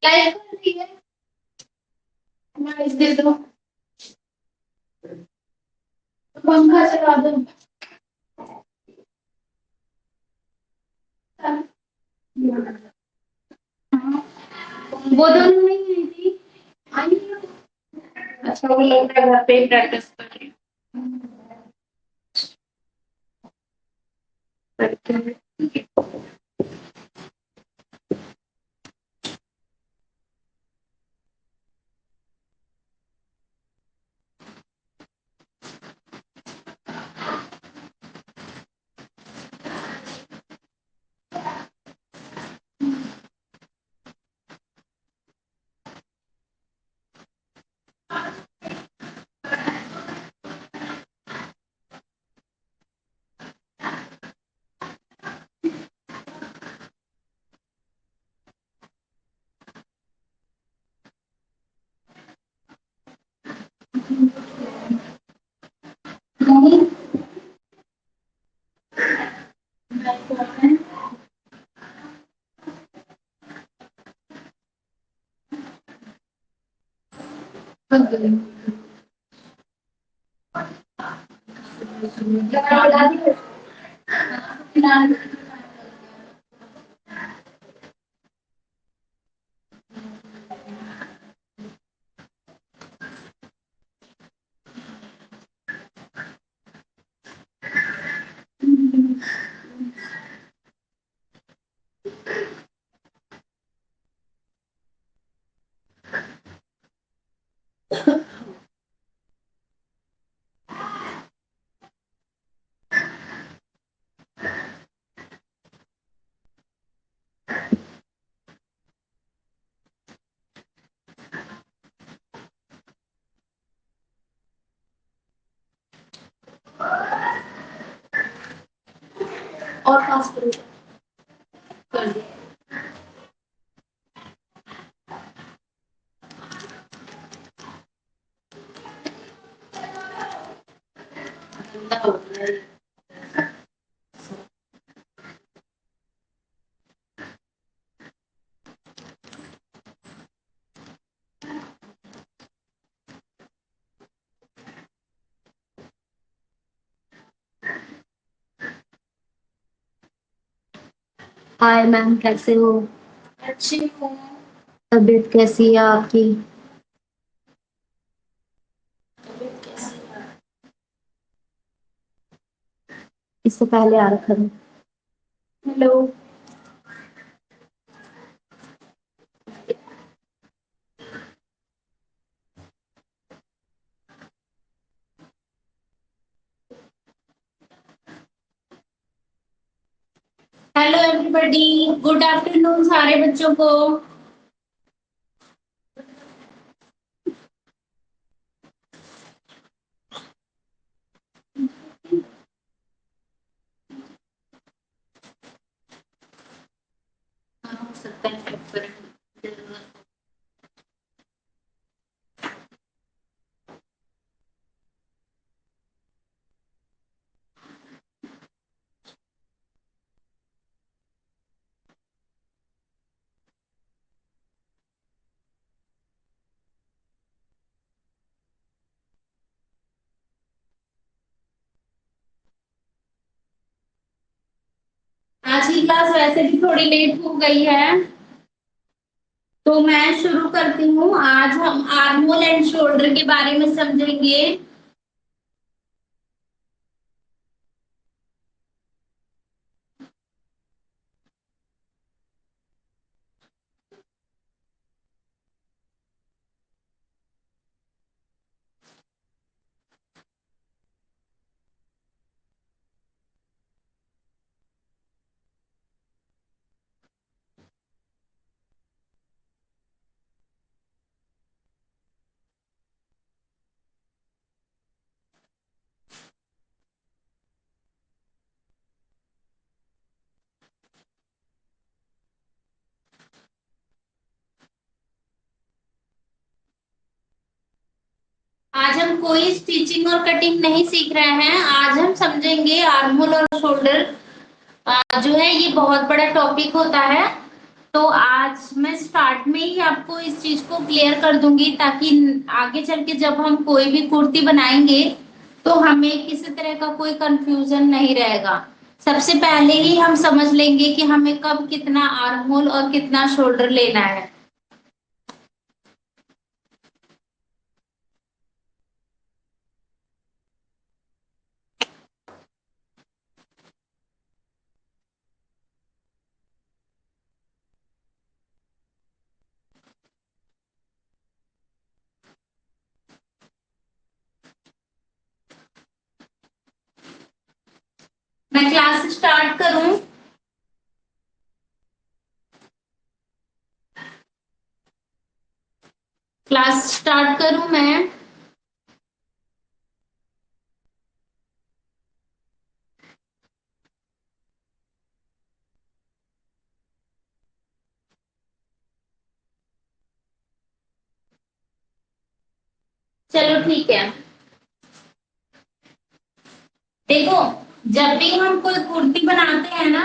Light कर रही है। मैं दे दो। पंखा चला दो। वो दोनों नहीं आई थी। आई नहीं। अच्छा वो लोग घर पे ही प्रैक्टिस कर रही करते हैं। नहीं। और पास करो। कर दिया। गंदा हो गया है। हाय मैम, कैसे हो? अच्छी हूँ। तबीयत कैसी है आपकी? तबीयत कैसी है? इससे पहले आ रखा था। Hello. Hello everybody, good afternoon सारे बच्चों को। हो सकता है पेपर क्लास वैसे भी थोड़ी लेट हो गई है, तो मैं शुरू करती हूँ। आज हम आर्म होल एंड शोल्डर के बारे में समझेंगे। आज हम कोई स्टिचिंग और कटिंग नहीं सीख रहे हैं, आज हम समझेंगे आर्म होल और शोल्डर। जो है ये बहुत बड़ा टॉपिक होता है, तो आज मैं स्टार्ट में ही आपको इस चीज को क्लियर कर दूंगी, ताकि आगे चल के जब हम कोई भी कुर्ती बनाएंगे तो हमें किसी तरह का कोई कंफ्यूजन नहीं रहेगा। सबसे पहले ही हम समझ लेंगे कि हमें कब कितना आर्म होल और कितना शोल्डर लेना है। मैं क्लास स्टार्ट करूं? क्लास स्टार्ट करूं मैं? चलो ठीक है। देखो, जब भी हम कोई कुर्ती बनाते हैं ना,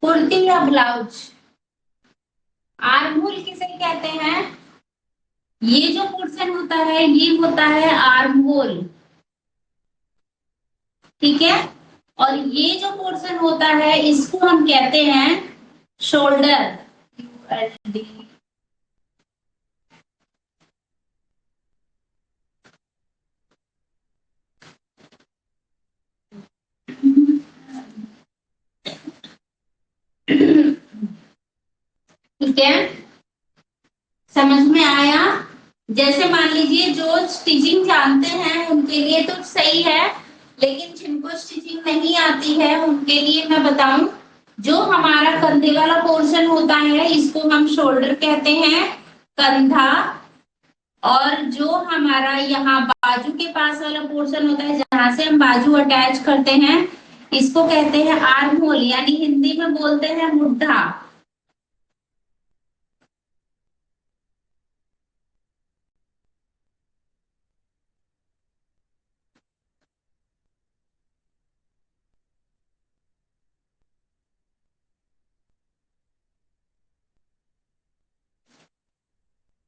कुर्ती या ब्लाउज, आर्म होल किसे कहते हैं? ये जो पोर्शन होता है ये होता है आर्म होल, ठीक है। और ये जो पोर्शन होता है इसको हम कहते हैं शोल्डर। ठीक है, समझ में आया? जैसे मान लीजिए जो स्टिचिंग जानते हैं उनके लिए तो सही है, लेकिन जिनको स्टिचिंग नहीं आती है उनके लिए मैं बताऊं, जो हमारा कंधे वाला पोर्शन होता है इसको हम शोल्डर कहते हैं, कंधा। और जो हमारा यहाँ बाजू के पास वाला पोर्शन होता है जहां से हम बाजू अटैच करते हैं, इसको कहते हैं आर्म होल, यानी हिंदी में बोलते हैं मुड्ढा।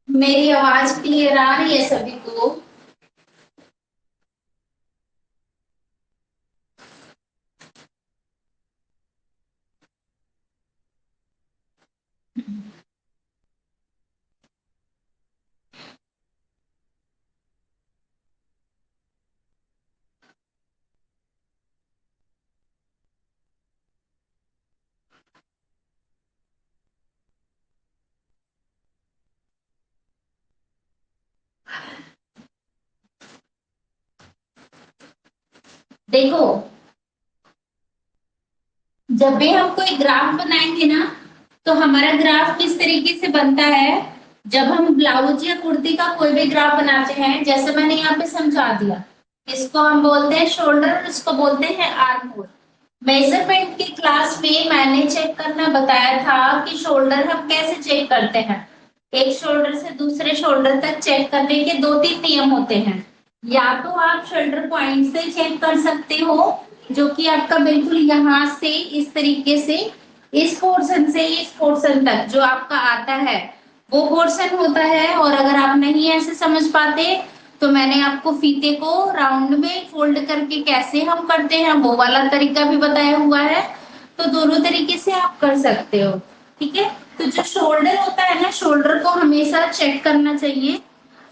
मेरी आवाज क्लियर आ रही है सभी को? देखो, जब भी हम कोई ग्राफ बनाएंगे ना, तो हमारा ग्राफ किस तरीके से बनता है। जब हम ब्लाउज या कुर्ती का कोई भी ग्राफ बनाते हैं, जैसे मैंने यहाँ पे समझा दिया, इसको हम बोलते हैं शोल्डर और इसको बोलते हैं आर्म होल। मेजरमेंट की क्लास में मैंने चेक करना बताया था कि शोल्डर हम कैसे चेक करते हैं। एक शोल्डर से दूसरे शोल्डर तक चेक करने के दो तीन नियम होते हैं। या तो आप शोल्डर पॉइंट से चेक कर सकते हो, जो कि आपका बिल्कुल यहाँ से इस तरीके से, इस पोर्शन से इस पोर्शन तक जो आपका आता है वो पोर्शन होता है। और अगर आप नहीं ऐसे समझ पाते तो मैंने आपको फीते को राउंड में फोल्ड करके कैसे हम करते हैं वो वाला तरीका भी बताया हुआ है। तो दोनों तरीके से आप कर सकते हो। ठीक है, तो जो शोल्डर होता है ना, शोल्डर को हमेशा चेक करना चाहिए।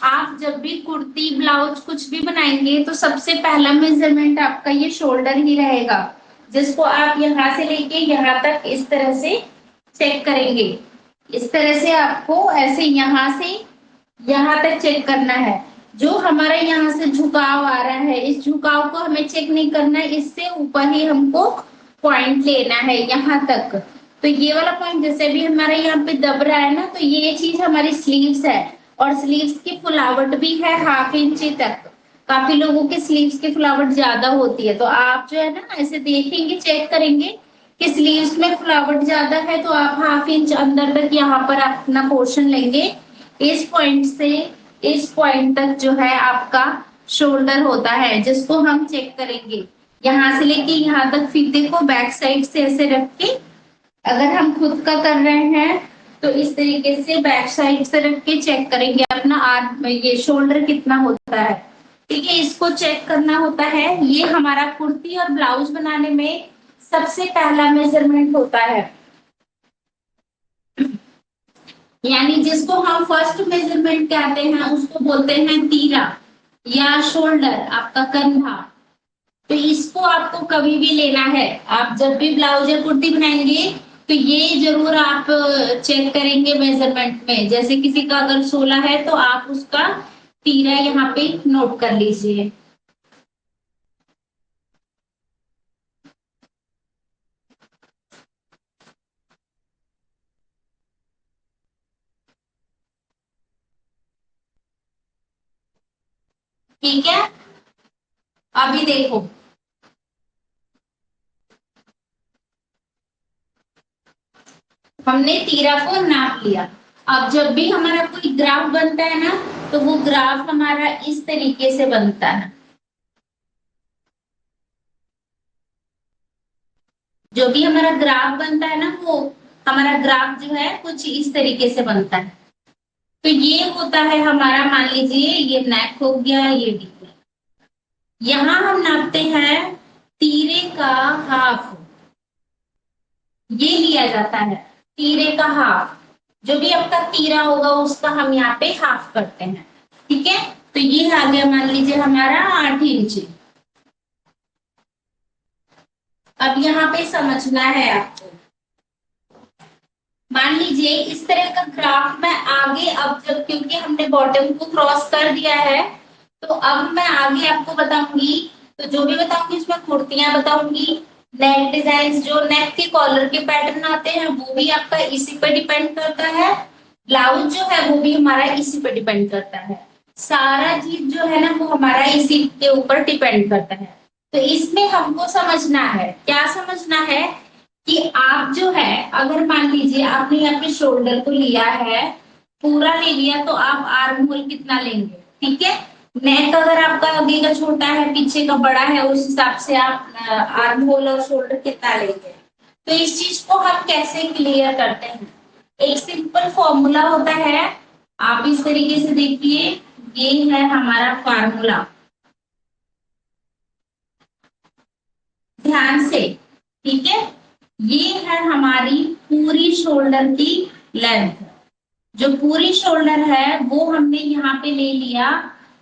आप जब भी कुर्ती ब्लाउज कुछ भी बनाएंगे तो सबसे पहला मेजरमेंट आपका ये शोल्डर ही रहेगा, जिसको आप यहाँ से लेके यहाँ तक इस तरह से चेक करेंगे। इस तरह से आपको ऐसे यहाँ से यहाँ तक चेक करना है। जो हमारा यहाँ से झुकाव आ रहा है, इस झुकाव को हमें चेक नहीं करना है, इससे ऊपर ही हमको पॉइंट लेना है यहाँ तक। तो ये वाला पॉइंट जैसे भी हमारा यहाँ पे दब रहा है ना, तो ये चीज हमारी स्लीव्स है। और स्लीव्स की फुलावट भी है 1/2 इंच तक। काफी लोगों के स्लीव्स की फुलावट ज्यादा होती है, तो आप जो है ना ऐसे देखेंगे, चेक करेंगे कि स्लीव्स में फुलावट ज्यादा है, तो आप 1/2 इंच अंदर तक यहाँ पर अपना पोर्शन लेंगे। इस पॉइंट से इस पॉइंट तक जो है आपका शोल्डर होता है, जिसको हम चेक करेंगे। यहाँ से लेके यहाँ तक फीते को बैक साइड से ऐसे रख के, अगर हम खुद का कर रहे हैं तो इस तरीके से बैक साइड से रख के चेक करेंगे अपना आर्म, ये शोल्डर कितना होता है। ठीक है, इसको चेक करना होता है। ये हमारा कुर्ती और ब्लाउज बनाने में सबसे पहला मेजरमेंट होता है, यानी जिसको हम फर्स्ट मेजरमेंट कहते हैं उसको बोलते हैं तीरा या शोल्डर, आपका कंधा। तो इसको आपको कभी भी लेना है, आप जब भी ब्लाउज या कुर्ती बनाएंगे तो ये जरूर आप चेक करेंगे मेजरमेंट में। जैसे किसी का अगर 16 है तो आप उसका तीरा यहाँ पे नोट कर लीजिए। ठीक है, अभी देखो, हमने तीरा को नाप लिया। अब जब भी हमारा कोई ग्राफ बनता है ना, तो वो ग्राफ हमारा इस तरीके से बनता है। जो भी हमारा ग्राफ बनता है ना, वो हमारा ग्राफ जो है कुछ इस तरीके से बनता है। तो ये होता है हमारा, मान लीजिए ये नेक हो गया, ये भी। यहाँ हम नापते हैं तीरे का हाफ, ये लिया जाता है तीरे का हाफ। जो भी आपका तीरा होगा उसका हम यहाँ पे हाफ करते हैं। ठीक है, तो ये आ गया मान लीजिए हमारा 8 इंच। अब यहाँ पे समझना है आपको, मान लीजिए इस तरह का ग्राफ मैं आगे, अब जब क्योंकि हमने बॉटम को क्रॉस कर दिया है, तो अब मैं आगे आपको बताऊंगी। तो जो भी बताऊंगी उसमें कुर्तियां बताऊंगी, नेक डिजाइन, जो नेक के कॉलर के पैटर्न आते हैं वो भी आपका इसी पे डिपेंड करता है। ब्लाउज जो है वो भी हमारा इसी पे डिपेंड करता है। सारा चीज जो है ना वो हमारा इसी के ऊपर डिपेंड करता है। तो इसमें हमको समझना है, क्या समझना है कि आप जो है, अगर मान लीजिए आपने यहाँ पे शोल्डर को लिया है, पूरा ले लिया, तो आप आर्म होल कितना लेंगे। ठीक है, नेक अगर आपका आगे का छोटा है पीछे का बड़ा है, उस हिसाब से आप आर्म होल और शोल्डर कितना लेंगे। तो इस चीज को हम कैसे क्लियर करते हैं, एक सिंपल फॉर्मूला होता है। आप इस तरीके से देखिए, ये है हमारा फार्मूला, ध्यान से। ठीक है, ये है हमारी पूरी शोल्डर की लेंथ। जो पूरी शोल्डर है वो हमने यहाँ पे ले लिया,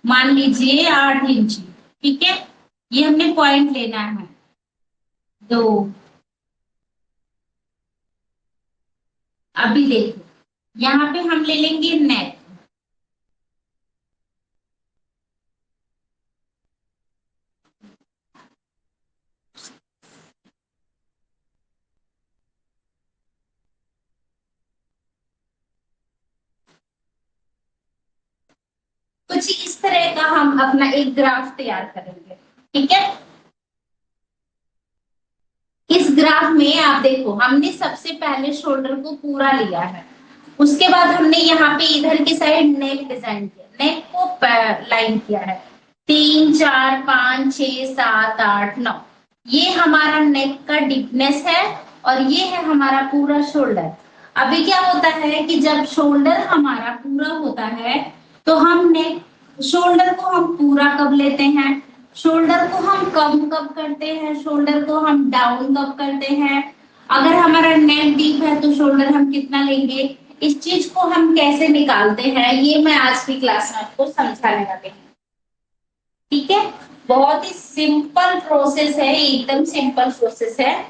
मान लीजिए 8 इंच। ठीक है, ये हमने पॉइंट लेना है 2। अभी देखो, यहाँ पे हम ले लेंगे नेक। कुछ इस तरह का हम अपना एक ग्राफ तैयार करेंगे। ठीक है, इस ग्राफ में आप देखो, हमने सबसे पहले शोल्डर को पूरा लिया है, उसके बाद हमने यहाँ पे इधर की साइड नेक डिजाइन किया, नेक को लाइन किया है 3 4 5 6 7 8 9। ये हमारा नेक का डीपनेस है और ये है हमारा पूरा शोल्डर। अभी क्या होता है कि जब शोल्डर हमारा पूरा होता है तो हम नेक शोल्डर को हम पूरा कब लेते हैं, शोल्डर को हम कम कब करते हैं, शोल्डर को हम डाउन कब करते हैं, अगर हमारा नेक डीप है तो शोल्डर हम कितना लेंगे, इस चीज को हम कैसे निकालते हैं, ये मैं आज की क्लास में आपको समझाने वाली हूँ। ठीक है, बहुत ही सिंपल प्रोसेस है, एकदम सिंपल प्रोसेस है।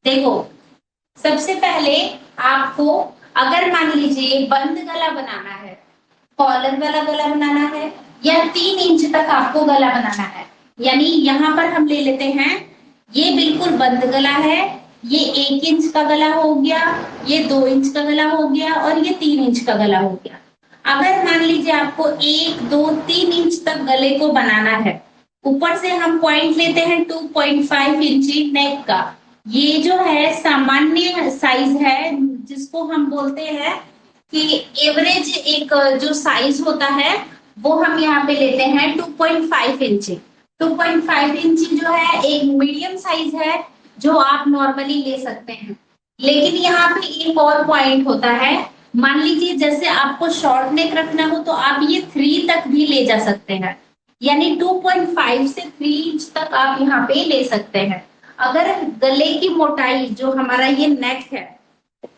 देखो, सबसे पहले आपको, अगर मान लीजिए बंद गला बनाना है, कॉलर वाला गला बनाना है, या 3 इंच तक आपको गला बनाना है, यानी यहाँ पर हम ले लेते हैं, ये बिल्कुल बंद गला है, ये 1 इंच का गला हो गया, ये 2 इंच का गला हो गया, और ये 3 इंच का गला हो गया। अगर मान लीजिए आपको 1 2 3 इंच तक गले को बनाना है, ऊपर से हम पॉइंट लेते हैं 2.5 इंची नेक का, ये जो है सामान्य साइज है, जिसको हम बोलते हैं कि एवरेज एक जो साइज होता है वो हम यहाँ पे लेते हैं 2.5 इंची। 2.5 इंची जो है एक मीडियम साइज है, जो आप नॉर्मली ले सकते हैं। लेकिन यहाँ पे एक और पॉइंट होता है, मान लीजिए जैसे आपको शॉर्ट नेक रखना हो तो आप ये 3 तक भी ले जा सकते हैं, यानी 2.5 से 3 इंच तक आप यहाँ पे ले सकते हैं। अगर गले की मोटाई जो हमारा ये नेक है,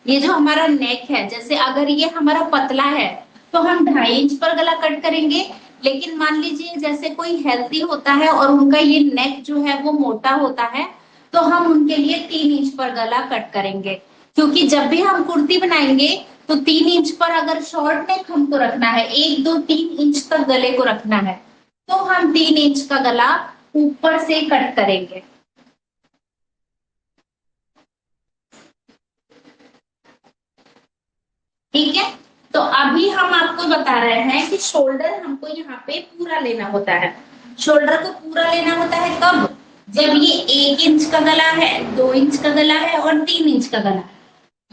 ये जो हमारा नेक है, जैसे अगर ये हमारा पतला है तो हम 2.5 इंच पर गला कट करेंगे। लेकिन मान लीजिए जैसे कोई हेल्थी होता है और उनका ये नेक जो है वो मोटा होता है, तो हम उनके लिए 3 इंच पर गला कट करेंगे। क्योंकि जब भी हम कुर्ती बनाएंगे तो 3 इंच पर अगर शॉर्ट नेक हमको रखना है, 1 2 3 इंच तक गले को रखना है, तो हम 3 इंच का गला ऊपर से कट करेंगे। ठीक है, तो अभी हम आपको बता रहे हैं कि शोल्डर हमको यहाँ पे पूरा लेना होता है। शोल्डर को पूरा लेना होता है कब, जब ये 1 इंच का गला है, 2 इंच का गला है और 3 इंच का गला है,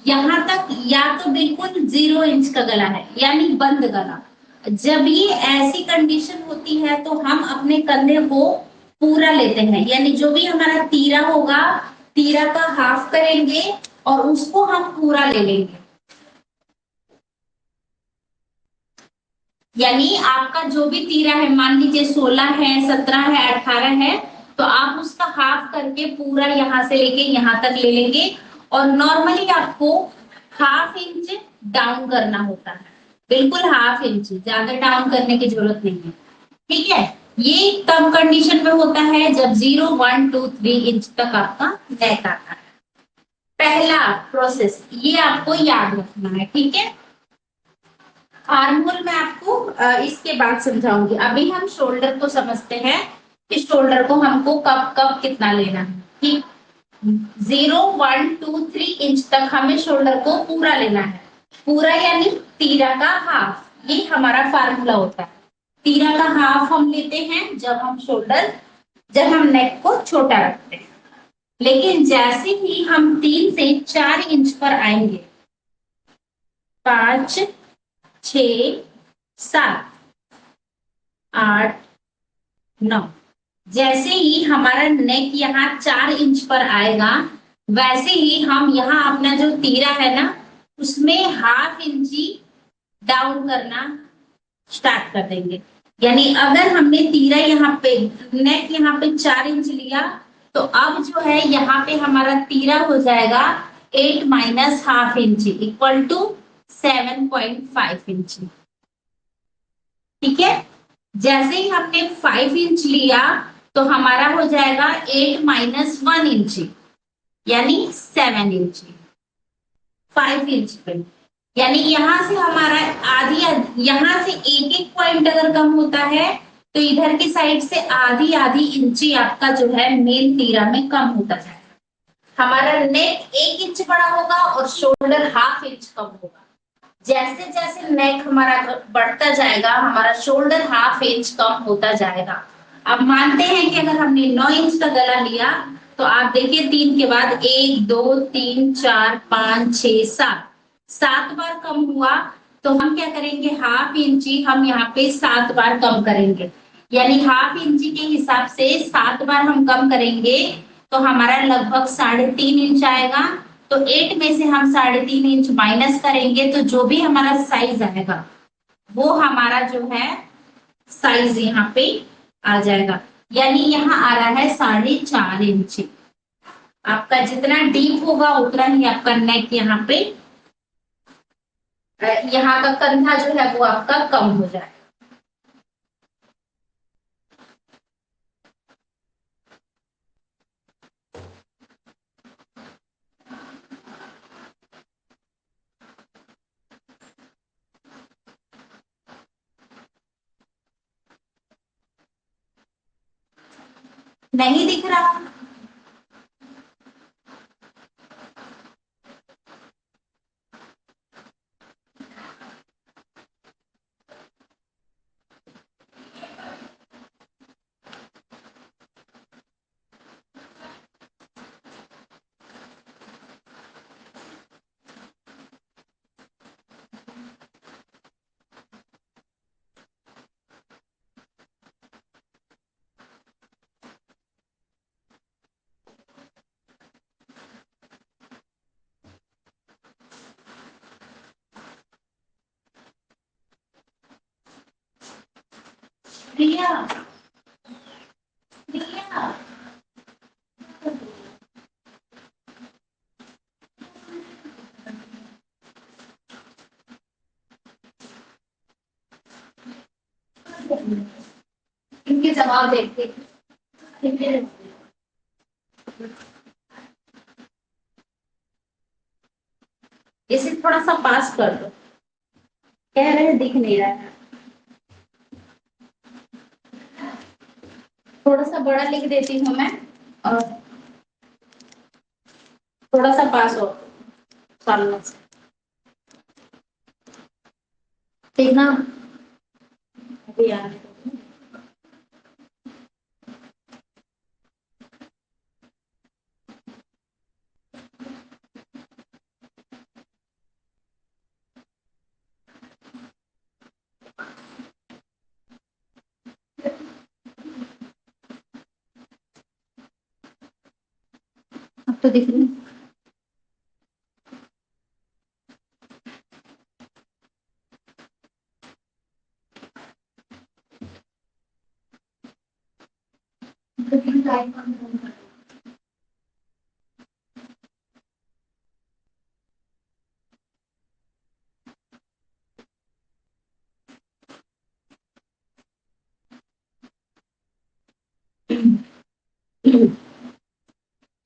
यहाँ तक, या तो बिल्कुल 0 इंच का गला है यानी बंद गला। जब ये ऐसी कंडीशन होती है तो हम अपने कंधे को पूरा लेते हैं, यानी जो भी हमारा तीरा होगा, तीरा का हाफ करेंगे और उसको हम पूरा ले लेंगे। यानी आपका जो भी तीरा है, मान लीजिए 16 है, 17 है, 18 है, तो आप उसका हाफ करके पूरा यहाँ से लेके यहाँ तक ले लेंगे। और नॉर्मली आपको 1/2 इंच डाउन करना होता है, बिल्कुल 1/2 इंच, ज्यादा डाउन करने की जरूरत नहीं है। ठीक है, ये तब कंडीशन में होता है जब 0 1 2 3 इंच तक आपका नेक आता है। पहला प्रोसेस ये आपको याद रखना है। ठीक है, आर्म होल मैं आपको इसके बाद समझाऊंगी। अभी हम शोल्डर को समझते हैं कि शोल्डर को हमको कब कब कितना लेना है। ठीक, 0 1 2 3 इंच तक हमें शोल्डर को पूरा लेना है। पूरा यानी तीरा का हाफ, ये हमारा फार्मूला होता है। तीरा का हाफ हम लेते हैं जब हम नेक को छोटा रखते हैं। लेकिन जैसे ही हम 3 से 4 इंच पर आएंगे, 5 6 7 8 9, जैसे ही हमारा नेक यहाँ 4 इंच पर आएगा, वैसे ही हम यहाँ अपना जो तीरा है ना, उसमें 1/2 इंची डाउन करना स्टार्ट कर देंगे। यानी अगर हमने तीरा यहाँ पे, नेक यहाँ पे 4 इंच लिया, तो अब जो है यहाँ पे हमारा तीरा हो जाएगा 8 माइनस 1/2 इंची इक्वल टू 7.5 इंची। ठीक है, जैसे ही हमने 5 इंच लिया तो हमारा हो जाएगा 8 माइनस 1 इंची, यानी 7 इंची, 5 इंच पे। यानी यहाँ से हमारा आधी, यहाँ से एक एक पॉइंट अगर कम होता है तो इधर की साइड से आधी आधी इंची आपका जो है मेन तीरा में कम होता जाएगा। हमारा नेक 1 इंच बड़ा होगा और शोल्डर 1/2 इंच कम होगा। जैसे जैसे नेक हमारा बढ़ता जाएगा, हमारा शोल्डर 1/2 इंच कम होता जाएगा। अब मानते हैं कि अगर हमने 9 इंच का गला लिया, तो आप देखिए 3 के बाद 1 2 3 4 5 6 7, 7 बार कम हुआ, तो हम क्या करेंगे, हाफ इंची हम यहाँ पे 7 बार कम करेंगे, यानी हाफ इंची के हिसाब से 7 बार हम कम करेंगे तो हमारा लगभग 3.5 इंच आएगा। तो 8 में से हम 3.5 इंच माइनस करेंगे तो जो भी हमारा साइज आएगा वो हमारा जो है साइज यहाँ पे आ जाएगा, यानी यहाँ आ रहा है 4.5 इंच। आपका जितना डीप होगा उतना ही आपका नेक यहाँ पे, यहाँ का कंधा जो है वो आपका कम हो जाए। नहीं दिख रहा? प्रिया, प्रिया, इनके जवाब देखते, इनके इसे थोड़ा सा पास कर दो, कह रहे हैं दिख नहीं रहा है। थोड़ा सा बड़ा लिख देती हूँ मैं, और थोड़ा सा पास हो सामने से, ठीक ना? अभी आने दो। अब तो दिख रही है।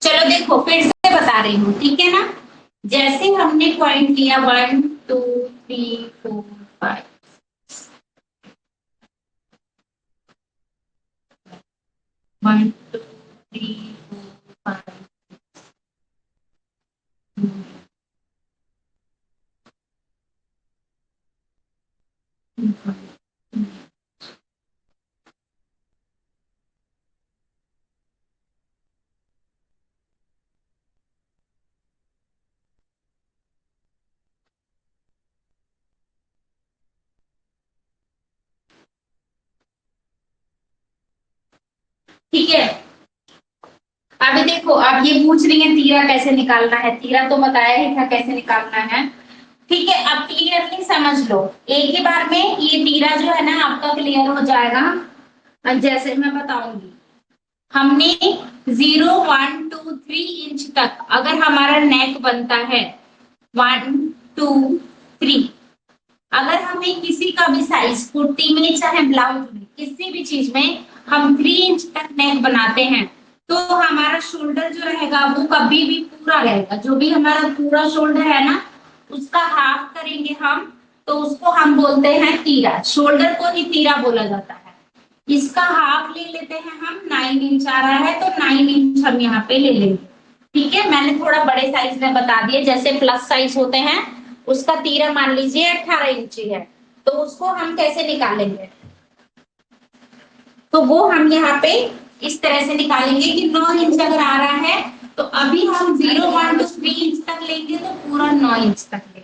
चलो देखो फिर से बता रही हूँ, ठीक है ना? जैसे हमने पॉइंट लिया 1 2 3 4 5, 1 2 3 4 5। ठीक है, अभी देखो आप ये पूछ रही है तीरा कैसे निकालना है, तीरा तो बताया ही था कैसे निकालना है। ठीक है, अब क्लियरली समझ लो, एक ही बार में ये तीरा जो है ना आपका क्लियर हो जाएगा। और जैसे मैं बताऊंगी, हमने 0 1 2 3 इंच तक अगर हमारा नेक बनता है, 1 2 3, अगर हमें किसी का भी साइज कुर्ती में चाहे ब्लाउज में किसी भी चीज में हम 3 इंच तक नेक बनाते हैं तो हमारा शोल्डर जो रहेगा वो कभी भी पूरा रहेगा, जो भी हमारा पूरा शोल्डर है ना उसका हाफ करेंगे हम, तो उसको हम बोलते हैं तीरा, शोल्डर को ही तीरा बोला जाता है। इसका हाफ ले लेते हैं हम, 9 इंच आ रहा है तो 9 इंच हम यहाँ पे ले लेंगे। ठीक है, मैंने थोड़ा बड़े साइज में बता दिए, जैसे प्लस साइज होते हैं उसका तीरा मान लीजिए 18 इंची है, तो उसको हम कैसे निकालेंगे, तो वो हम यहाँ पे इस तरह से निकालेंगे कि 9 इंच अगर आ रहा है तो अभी हम 0 1 2 3 इंच तक लेंगे तो पूरा 9 इंच तक लेंगे।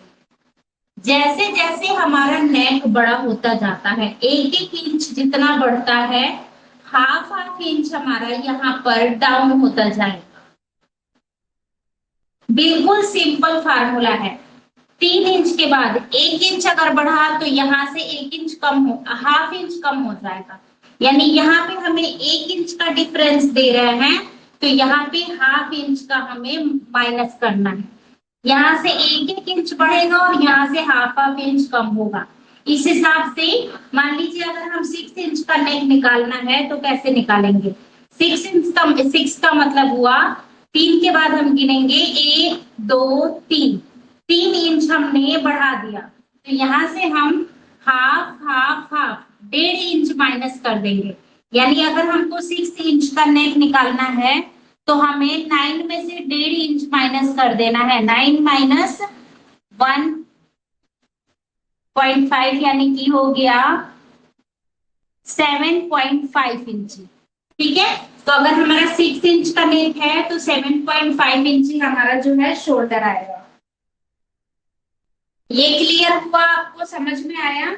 जैसे जैसे हमारा नेक बड़ा होता जाता है, एक एक इंच जितना बढ़ता है, हाफ हाफ इंच हमारा यहाँ पर डाउन होता जाएगा। बिल्कुल सिंपल फार्मूला है। 3 इंच के बाद 1 इंच अगर बढ़ा तो यहाँ से 1 इंच कम हो, हाफ इंच कम हो जाएगा। यानी यहाँ पे हमें 1 इंच का डिफरेंस दे रहे हैं, तो यहाँ पे हाफ इंच का हमें माइनस करना है। यहाँ से 1 1 इंच बढ़ेगा और यहाँ से हाफ हाफ इंच कम होगा। इस हिसाब से मान लीजिए अगर हम 6 इंच का नेक निकालना है तो कैसे निकालेंगे? 6 इंच का, 6 का मतलब हुआ 3 के बाद हम गिनेंगे 1 2 3, 3 इंच हमने बढ़ा दिया, तो यहाँ से हम half half half 1.5 inch minus कर देंगे। यानी अगर हमको 6 इंच का नेक निकालना है तो हमें 9 में से 1.5 इंच माइनस कर देना है। 9 माइनस 1.5 यानी कि हो गया 7.5 इंच। ठीक है, तो अगर हमारा 6 इंच का नेक है तो 7.5 इंच ही हमारा जो है शोल्डर आएगा। ये क्लियर हुआ? आपको समझ में आया?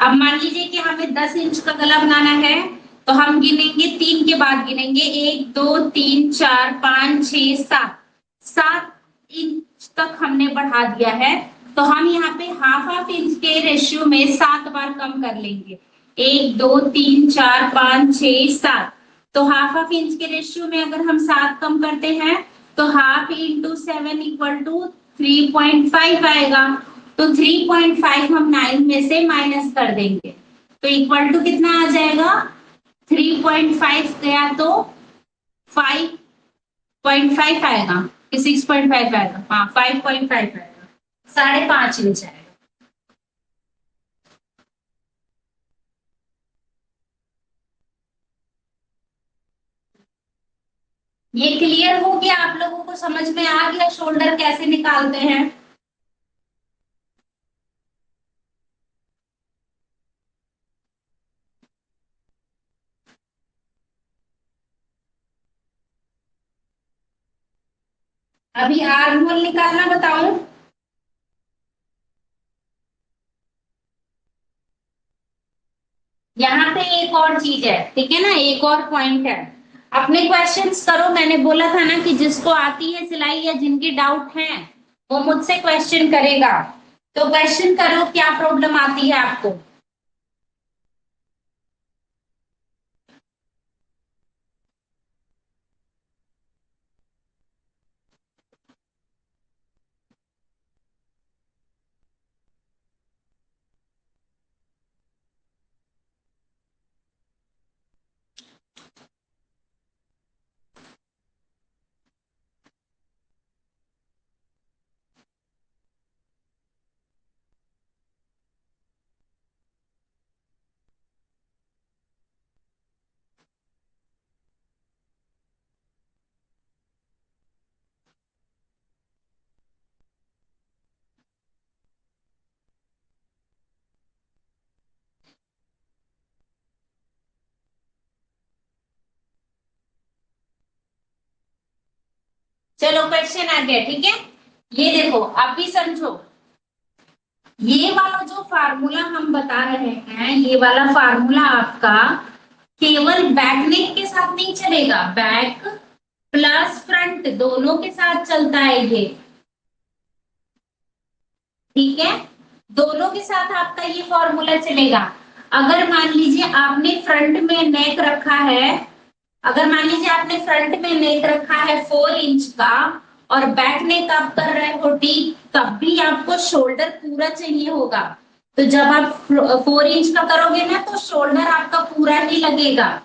अब मान लीजिए कि हमें 10 इंच का गला बनाना है, तो हम गिनेंगे, 3 के बाद गिनेंगे, 1 2 3 4 5 6 7, 7 इंच तक हमने बढ़ा दिया है। तो हम यहाँ पे हाफ हाफ इंच के रेशियो में 7 बार कम कर लेंगे। 1 2 3 4 5 6 7, तो हाफ हाफ इंच के रेशियो में अगर हम 7 कम करते हैं तो हाफ इंटू 7 = 3.5 आएगा। तो 3.5 हम 9 में से माइनस कर देंगे, तो इक्वल टू कितना आ जाएगा? 3.5 गया तो 5.5 आएगा कि 6.5 आएगा? हाँ, 5.5 आएगा, 5.5 इंच आएगा। ये क्लियर हो गया? आप लोगों को समझ में आ गया शोल्डर कैसे निकालते हैं? अभी आर्म होल निकालना बताऊं? यहाँ पे एक और चीज है, ठीक है ना, एक और पॉइंट है। अपने क्वेश्चंस करो, मैंने बोला था ना कि जिसको आती है सिलाई या जिनके डाउट हैं वो मुझसे क्वेश्चन करेगा। तो क्वेश्चन करो, क्या प्रॉब्लम आती है आपको? चलो क्वेश्चन आ गया, ठीक है। ये देखो, अब भी समझो। ये वाला जो फार्मूला हम बता रहे हैं, ये वाला फार्मूला आपका केवल बैक नेक के साथ नहीं चलेगा, बैक प्लस फ्रंट दोनों के साथ चलता है ये। ठीक है, दोनों के साथ आपका ये फॉर्मूला चलेगा। अगर मान लीजिए आपने फ्रंट में नेक रखा है, अगर मान लीजिए आपने फ्रंट में नेक रखा है 4 इंच का और बैक नेक आप कर रहे हो डी, तब भी आपको शोल्डर पूरा चाहिए होगा। तो जब आप 4 इंच का करोगे ना तो शोल्डर आपका पूरा ही लगेगा।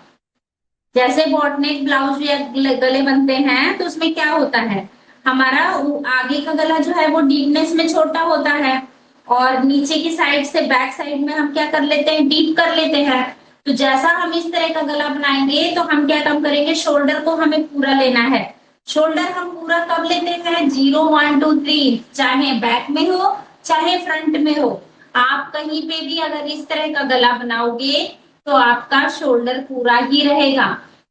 जैसे बॉट नेक ब्लाउज या गले बनते हैं तो उसमें क्या होता है, हमारा आगे का गला जो है वो डीपनेस में छोटा होता है और नीचे की साइड से बैक साइड में हम क्या कर लेते हैं, डीप कर लेते हैं। तो जैसा हम इस तरह का गला बनाएंगे तो हम क्या काम करेंगे, शोल्डर को हमें पूरा लेना है। शोल्डर हम पूरा कब लेते हैं? 0 1 2 3, चाहे बैक में हो चाहे फ्रंट में हो। आप कहीं पे भी अगर इस तरह का गला बनाओगे तो आपका शोल्डर पूरा ही रहेगा।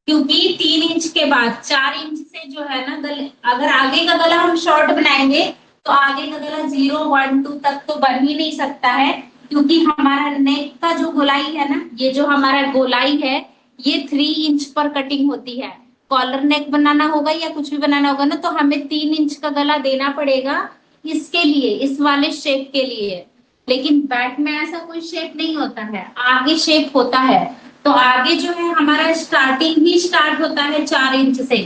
क्योंकि 3 इंच के बाद 4 इंच से जो है ना गले, अगर आगे का गला हम शॉर्ट बनाएंगे तो आगे का गला 0, 1, 2 तक तो बन ही नहीं सकता है, क्योंकि हमारा नेक का जो गोलाई है ना, ये जो हमारा गोलाई है, ये 3 इंच पर कटिंग होती है। कॉलर नेक बनाना होगा या कुछ भी बनाना होगा ना, तो हमें 3 इंच का गला देना पड़ेगा इसके लिए, इस वाले शेप के लिए। लेकिन बैक में ऐसा कोई शेप नहीं होता है, आगे शेप होता है। तो आगे जो है हमारा स्टार्टिंग ही स्टार्ट होता है 4 इंच से,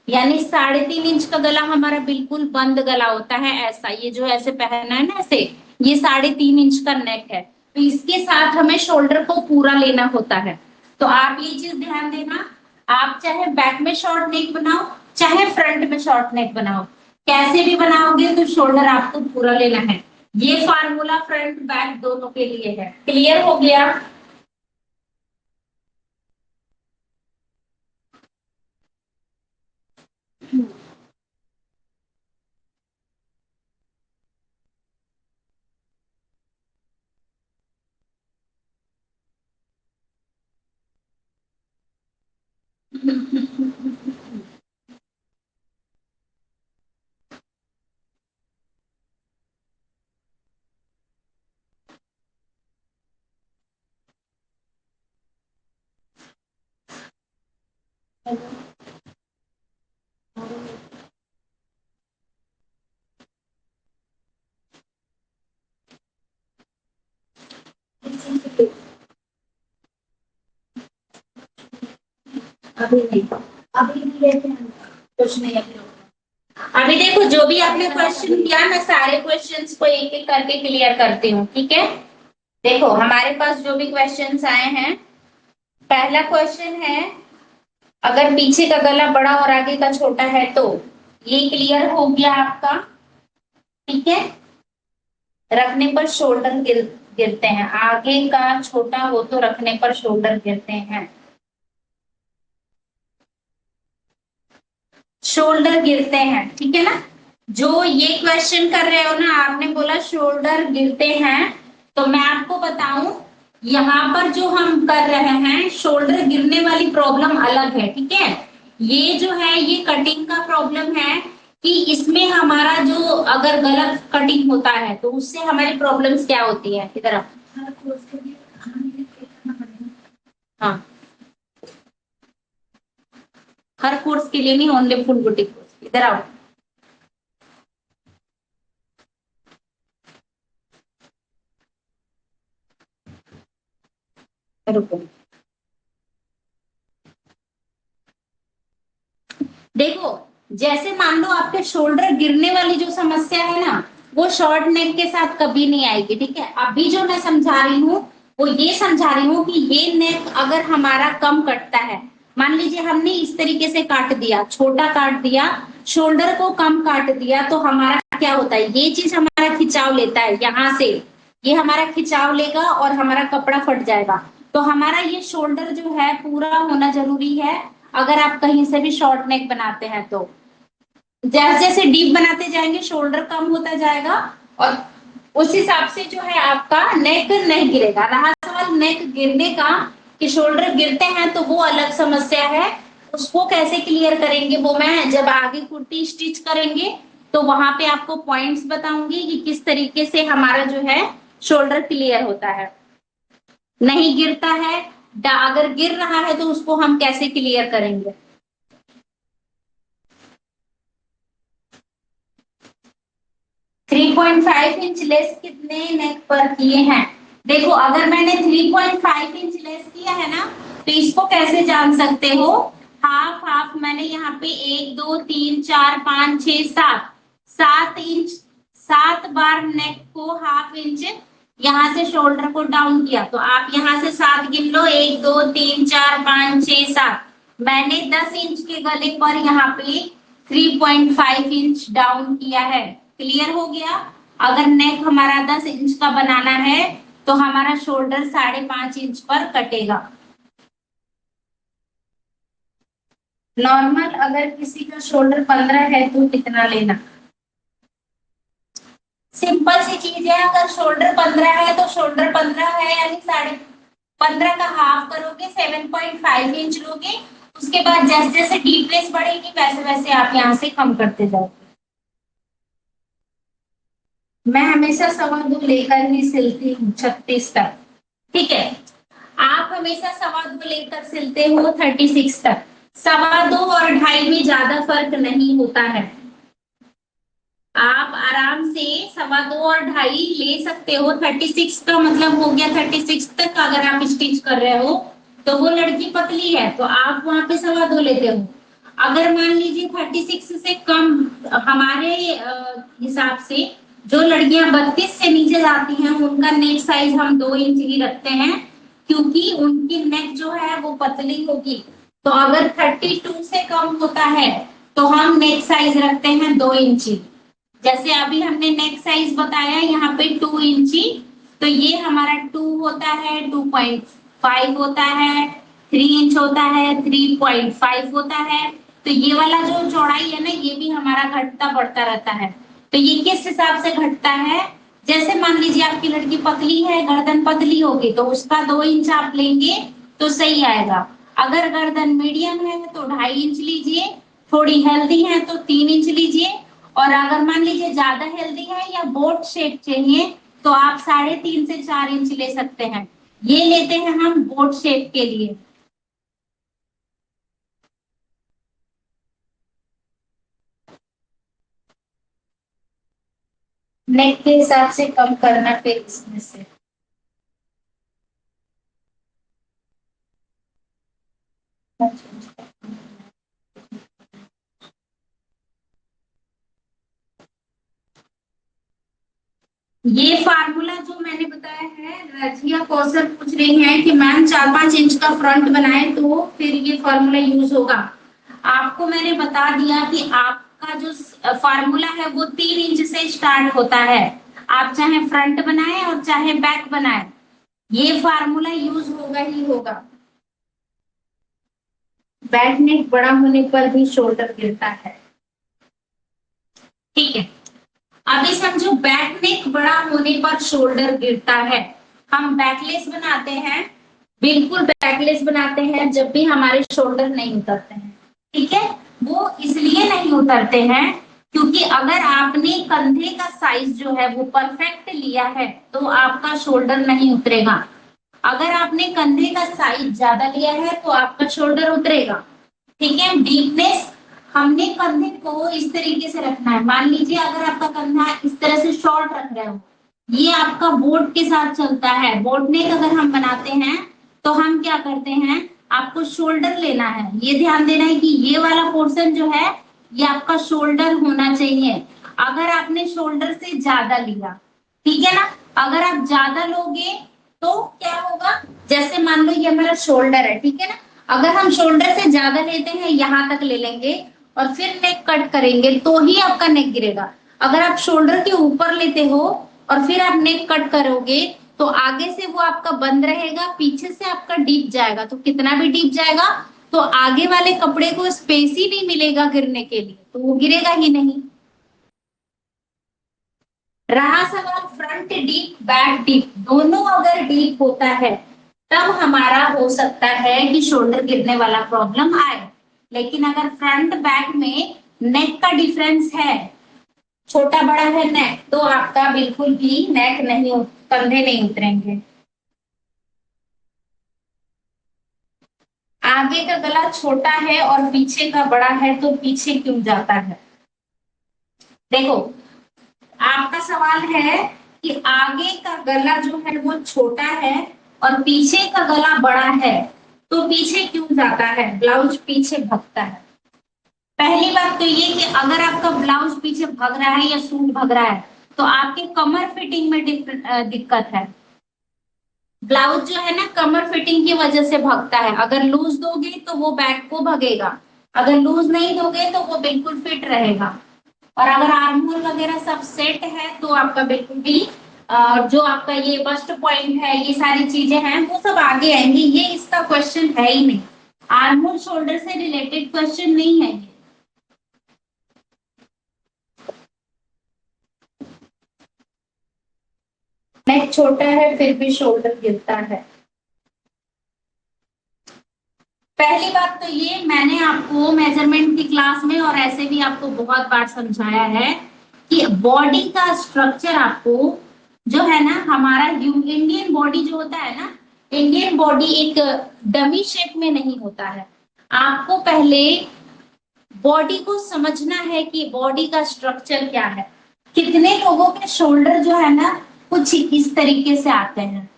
यानी 3.5 इंच का गला हमारा बिल्कुल बंद गला होता है। ऐसा ये जो ऐसे पहना है ना ऐसे, ये 3.5 इंच का नेक है। तो इसके साथ हमें शोल्डर को पूरा लेना होता है। तो आप ये चीज ध्यान देना, आप चाहे बैक में शॉर्ट नेक बनाओ चाहे फ्रंट में शॉर्ट नेक बनाओ, कैसे भी बनाओगे तो शोल्डर आपको पूरा लेना है। ये फार्मूला फ्रंट बैक दोनों के लिए है। क्लियर हो गया? अभी नहीं, अभी नहीं लेते हैं कुछ नहीं अभी। अभी देखो जो भी आपने क्वेश्चन किया, मैं सारे क्वेश्चंस को एक एक करके क्लियर करती हूँ, ठीक है? देखो हमारे पास जो भी क्वेश्चंस आए हैं, पहला क्वेश्चन है अगर पीछे का गला बड़ा और आगे का छोटा है तो, ये क्लियर हो गया आपका, ठीक है? रखने पर शोल्डर गिरते हैं, आगे का छोटा हो तो रखने पर शोल्डर गिरते हैं, शोल्डर गिरते हैं, ठीक है ना? जो ये क्वेश्चन कर रहे हो ना, आपने बोला शोल्डर गिरते हैं, तो मैं आपको बताऊं, यहाँ पर जो हम कर रहे हैं शोल्डर गिरने वाली प्रॉब्लम अलग है, ठीक है? ये जो है ये कटिंग का प्रॉब्लम है, कि इसमें हमारा जो अगर गलत कटिंग होता है तो उससे हमारी प्रॉब्लम्स क्या होती है, इधर आप। हाँ, हर कोर्स के लिए नहीं, ओनली फुल बुटीक कोर्स, इधर आओ। रुको, देखो जैसे मान लो आपके शोल्डर गिरने वाली जो समस्या है ना, वो शॉर्ट नेक के साथ कभी नहीं आएगी, ठीक है? अभी जो मैं समझा रही हूँ वो ये समझा रही हूँ कि ये नेक अगर हमारा कम कटता है, मान लीजिए हमने इस तरीके से काट दिया, छोटा काट दिया, शोल्डर को कम काट दिया, तो हमारा क्या होता है, ये चीज हमारा खिंचाव लेता है यहाँ से, ये हमारा खिंचाव लेगा और हमारा कपड़ा फट जाएगा। तो हमारा ये शोल्डर जो है पूरा होना जरूरी है, अगर आप कहीं से भी शॉर्ट नेक बनाते हैं तो। जैसे जैसे डीप बनाते जाएंगे शोल्डर कम होता जाएगा, और उस हिसाब से जो है आपका नेक नहीं गिरेगा। रहा सवाल नेक गिरने का, कि शोल्डर गिरते हैं तो वो अलग समस्या है, उसको कैसे क्लियर करेंगे वो मैं जब आगे कुर्ती स्टिच करेंगे तो वहां पे आपको पॉइंट्स बताऊंगी कि किस तरीके से हमारा जो है शोल्डर क्लियर होता है। नहीं गिरता है, अगर गिर रहा है तो उसको हम कैसे क्लियर करेंगे। 3.5 इंच लेस कितने नेक पर किए हैं? देखो अगर मैंने 3.5 इंच लेस किया है ना, तो इसको कैसे जान सकते हो, हाफ हाफ मैंने यहाँ पे 1, 2, 3, 4, 5, 6, 7, 7 इंच, 7 बार नेक को हाफ इंच यहाँ से शोल्डर को डाउन किया, तो आप यहाँ से 7 गिन लो, 1, 2, 3, 4, 5, 6, 7। मैंने 10 इंच के गले पर यहाँ पे 3.5 इंच डाउन किया है। क्लियर हो गया? अगर नेक हमारा 10 इंच का बनाना है तो हमारा शोल्डर 5.5 इंच पर कटेगा। नॉर्मल अगर किसी का शोल्डर 15 है तो कितना लेना? सिंपल सी चीज है, अगर शोल्डर 15 है तो शोल्डर 15 है यानी 15.5 का हाफ करोगे, 7.5 इंच लोगे, उसके बाद जैसे जैसे डीपनेस बढ़ेगी वैसे वैसे आप यहाँ से कम करते जाओगे। मैं हमेशा 2.25 लेकर ही सिलती हूँ 36 तक। ठीक है, आप हमेशा 2.25 लेकर सिलते हो 36 तक। 2.25 और 2.5 में ज्यादा फर्क नहीं होता है। आप आराम से 2.25 और 2.5 ले सकते हो। 36 का मतलब हो गया 36 तक अगर आप स्टिच कर रहे हो तो वो लड़की पतली है तो आप वहां पे 2.25 लेते हो। अगर मान लीजिए 36 से कम, हमारे हिसाब से जो लड़कियां 32 से नीचे जाती हैं उनका नेक साइज हम 2 इंच ही रखते हैं, क्योंकि उनकी नेक जो है वो पतली होगी। तो अगर 32 से कम होता है तो हम नेक साइज रखते हैं 2 इंची। जैसे अभी हमने नेक साइज बताया यहाँ पे 2 इंची, तो ये हमारा 2 होता है, 2.5 होता है, 3 इंच होता है, 3.5 होता है। तो ये वाला जो चौड़ाई है ना ये भी हमारा घटता बढ़ता रहता है। तो ये किस हिसाब से घटता है, जैसे मान लीजिए आपकी लड़की पतली है, गर्दन पतली होगी तो उसका 2 इंच आप लेंगे तो सही आएगा। अगर गर्दन मीडियम है तो 2.5 इंच लीजिए, थोड़ी हेल्दी है तो 3 इंच लीजिए, और अगर मान लीजिए ज्यादा हेल्दी है या बोट शेप चाहिए तो आप 3.5 से 4 इंच ले सकते हैं। ये लेते हैं हम बोट शेप के लिए। नेक के हिसाब से कम करना फिर इसमें से। ये फार्मूला जो मैंने बताया है, रजिया कौशल पूछ रही है कि मैम 4-5 इंच का फ्रंट बनाए तो फिर ये फार्मूला यूज होगा। आपको मैंने बता दिया कि आपका जो फार्मूला है वो 3 इंच से स्टार्ट होता है। आप चाहे फ्रंट बनाए और चाहे बैक बनाए, ये फार्मूला यूज होगा ही होगा। बैक नेक बड़ा होने पर भी शोल्डर गिरता है। ठीक है, अभी समझो बैक नेक बड़ा होने पर शोल्डर गिरता है। हम बैकलेस बनाते हैं, बिल्कुल बैकलेस बनाते हैं जब भी हमारे शोल्डर नहीं उतरते हैं। ठीक है, वो इसलिए नहीं उतरते हैं क्योंकि अगर आपने कंधे का साइज जो है वो परफेक्ट लिया है तो आपका शोल्डर नहीं उतरेगा। अगर आपने कंधे का साइज ज्यादा लिया है तो आपका शोल्डर उतरेगा। ठीक है, डीपनेस हमने कंधे को इस तरीके से रखना है। मान लीजिए अगर आपका कंधा इस तरह से शॉर्ट रख रहे हो, ये आपका बोट के साथ चलता है। बोट नेक अगर हम बनाते हैं तो हम क्या करते हैं, आपको शोल्डर लेना है। ये ध्यान देना है कि ये वाला पोर्शन जो है ये आपका शोल्डर होना चाहिए। अगर आपने शोल्डर से ज्यादा लिया, ठीक है ना, अगर आप ज्यादा लोगे तो क्या होगा, जैसे मान लो ये हमारा शोल्डर है, ठीक है ना, अगर हम शोल्डर से ज्यादा लेते हैं यहाँ तक ले लेंगे और फिर नेक कट करेंगे तो ही आपका नेक गिरेगा। अगर आप शोल्डर के ऊपर लेते हो और फिर आप नेक कट करोगे तो आगे से वो आपका बंद रहेगा, पीछे से आपका डीप जाएगा। तो कितना भी डीप जाएगा तो आगे वाले कपड़े को स्पेस ही नहीं मिलेगा गिरने के लिए, तो वो गिरेगा ही नहीं। रहा सवाल फ्रंट डीप बैक डीप, दोनों अगर डीप होता है तब हमारा हो सकता है कि शोल्डर गिरने वाला प्रॉब्लम आए। लेकिन अगर फ्रंट बैक में नेक का डिफरेंस है, छोटा बड़ा है नेक, तो आपका बिल्कुल भी नेक नहीं, कंधे नहीं उतरेंगे। आगे का गला छोटा है और पीछे का बड़ा है तो पीछे क्यों जाता है। देखो, आपका सवाल है कि आगे का गला जो है वो छोटा है और पीछे का गला बड़ा है तो पीछे क्यों जाता है, ब्लाउज पीछे भगता है। पहली बात तो ये कि अगर आपका ब्लाउज पीछे भग रहा है या सूट भग रहा है तो आपके कमर फिटिंग में दिक्कत है। ब्लाउज जो है ना कमर फिटिंग की वजह से भगता है। अगर लूज दोगे तो वो बैक को भगेगा, अगर लूज नहीं दोगे तो वो बिल्कुल फिट रहेगा। और अगर आर्म होल वगैरह सब सेट है तो आपका बिल्कुल भी जो आपका ये बस्ट पॉइंट है, ये सारी चीजें हैं वो सब आगे आएंगी। ये इसका क्वेश्चन है ही नहीं, आर्म होल शोल्डर से रिलेटेड क्वेश्चन नहीं है ये। नेक छोटा है फिर भी शोल्डर गिरता है। पहली पहली बात तो ये मैंने आपको मेजरमेंट की क्लास में और ऐसे भी आपको बहुत बार समझाया है कि बॉडी का स्ट्रक्चर आपको जो है ना, हमारा इंडियन बॉडी जो होता है ना, इंडियन बॉडी एक डमी शेप में नहीं होता है। आपको पहले बॉडी को समझना है कि बॉडी का स्ट्रक्चर क्या है। कितने लोगों के शोल्डर जो है ना कुछ इस तरीके से आते हैं,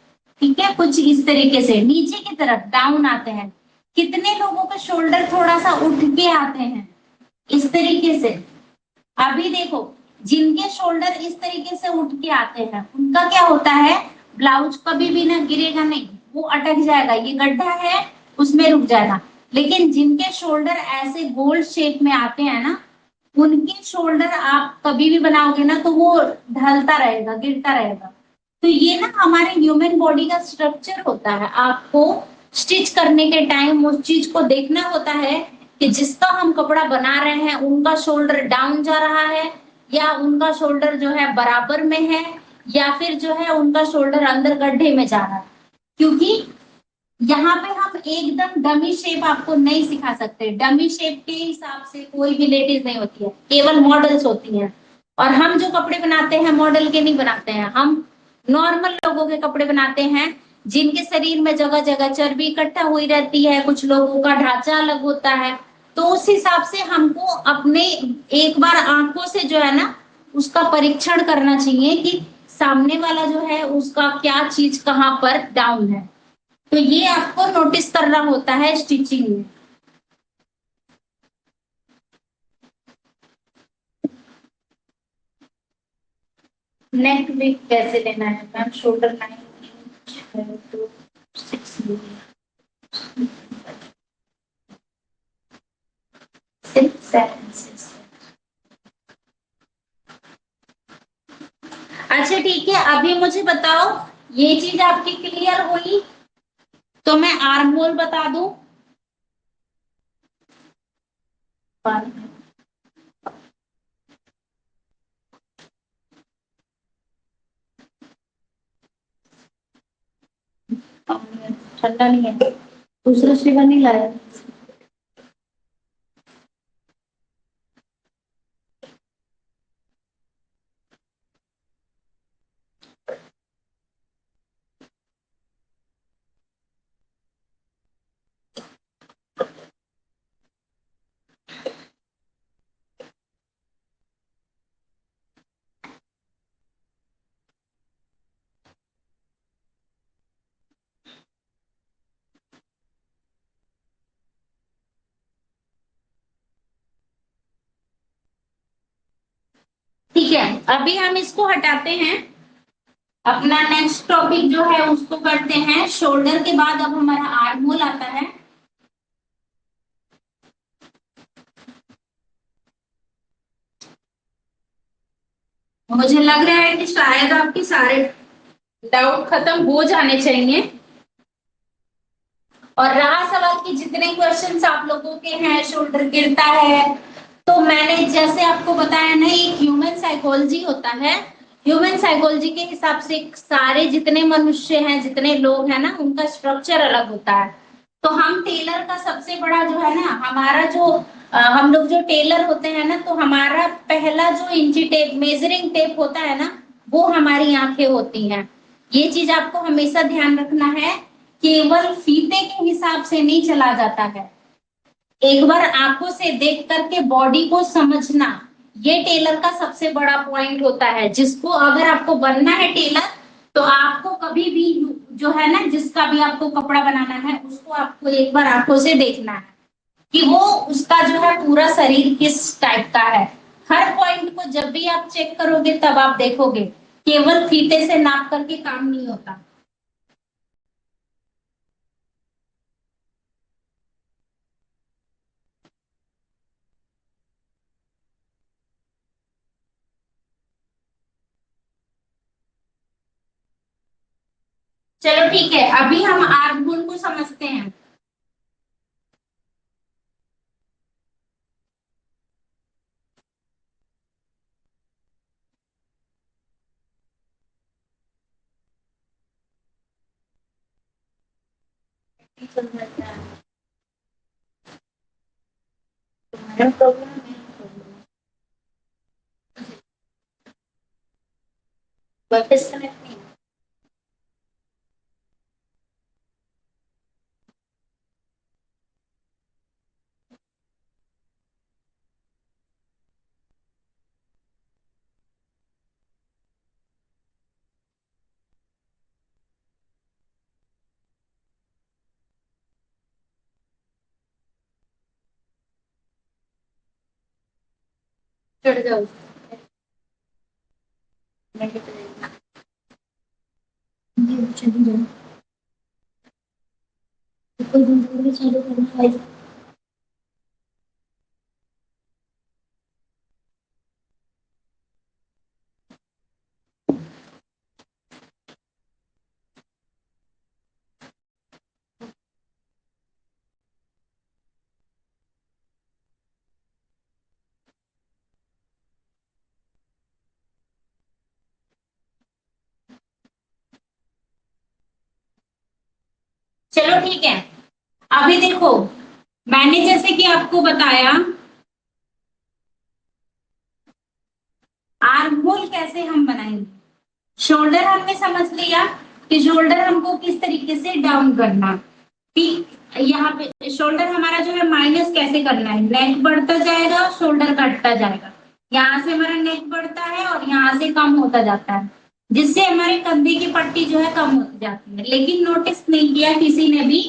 ठीक है, कुछ इस तरीके से नीचे की तरफ डाउन आते हैं। कितने लोगों के शोल्डर थोड़ा सा उठ के आते हैं इस तरीके से। अभी देखो, जिनके शोल्डर इस तरीके से उठ के आते हैं उनका क्या होता है, ब्लाउज कभी भी ना गिरेगा नहीं, वो अटक जाएगा, ये गड्ढा है उसमें रुक जाएगा। लेकिन जिनके शोल्डर ऐसे गोल शेप में आते हैं ना, उनके शोल्डर आप कभी भी बनाओगे ना तो वो ढलता रहेगा, गिरता रहेगा। तो ये ना हमारे ह्यूमन बॉडी का स्ट्रक्चर होता है। आपको स्टिच करने के टाइम उस चीज को देखना होता है कि जिसका हम कपड़ा बना रहे हैं उनका शोल्डर डाउन जा रहा है या उनका शोल्डर जो है बराबर में है, या फिर जो है उनका शोल्डर अंदर गड्ढे में जा रहा है। क्योंकि यहाँ पे हम एकदम डमी शेप आपको नहीं सिखा सकते। डमी शेप के हिसाब से कोई भी लेडीज नहीं होती है, केवल मॉडल्स होती हैं। और हम जो कपड़े बनाते हैं मॉडल के नहीं बनाते हैं, हम नॉर्मल लोगों के कपड़े बनाते हैं जिनके शरीर में जगह जगह चर्बी इकट्ठा हुई रहती है, कुछ लोगों का ढांचा अलग होता है। तो उस हिसाब से हमको अपने एक बार आंखों से जो है ना उसका परीक्षण करना चाहिए कि सामने वाला जो है उसका क्या चीज कहाँ पर डाउन है। तो ये आपको नोटिस करना होता है स्टिचिंग में। नेक भी कैसे लेना है मैम, शोल्डर लाइन है तो 6 7 6। अच्छा ठीक है, अभी मुझे बताओ ये चीज आपकी क्लियर हुई तो मैं आर्म होल बता दूं। ठंडा नहीं है, दूसरा स्लीवर नहीं लाया। ठीक है, अभी हम इसको हटाते हैं। अपना नेक्स्ट टॉपिक जो है उसको करते हैं। शोल्डर के बाद अब हमारा आर्म होल आता है। मुझे लग रहा है कि शायद आपके सारे डाउट खत्म हो जाने चाहिए। और रहा सवाल कि जितने क्वेश्चंस आप लोगों के हैं शोल्डर गिरता है, तो मैंने जैसे आपको बताया ना एक ह्यूमन साइकोलॉजी होता है। ह्यूमन साइकोलॉजी के हिसाब से सारे जितने मनुष्य हैं, जितने लोग हैं ना, उनका स्ट्रक्चर अलग होता है। तो हम टेलर का सबसे बड़ा जो है ना, हमारा जो हम लोग जो टेलर होते हैं ना, तो हमारा पहला जो इंची टेप मेजरिंग टेप होता है ना, वो हमारी आंखें होती हैं। ये चीज आपको हमेशा ध्यान रखना है। केवल फीते के हिसाब से नहीं चला जाता है, एक बार आंखों से देख करके बॉडी को समझना, ये टेलर का सबसे बड़ा पॉइंट होता है। जिसको अगर आपको बनना है टेलर, तो आपको कभी भी जो है ना, जिसका भी आपको कपड़ा बनाना है उसको आपको एक बार आंखों से देखना है कि वो उसका जो है पूरा शरीर किस टाइप का है। हर पॉइंट को जब भी आप चेक करोगे तब आप देखोगे, केवल फीते से नाप करके काम नहीं होता। चलो ठीक है, अभी हम आर्म होल को समझते हैं। प्रॉब्लम है वापस कनेक्ट नहीं। चढ़ जाओ। ये चली जाओ। कोई भी चालू करना है। चलो ठीक है। अभी देखो, मैंने जैसे कि आपको बताया आर्म होल कैसे हम बनाएंगे। शोल्डर हमने समझ लिया कि शोल्डर हमको किस तरीके से डाउन करना। ठीक, यहाँ पे शोल्डर हमारा जो है माइनस कैसे करना है, नेक बढ़ता जाएगा शोल्डर घटता जाएगा। यहाँ से हमारा नेक बढ़ता है और यहाँ से कम होता जाता है, जिससे हमारे कंधे की पट्टी जो है कम होती जाती है। लेकिन नोटिस नहीं किया किसी ने भी,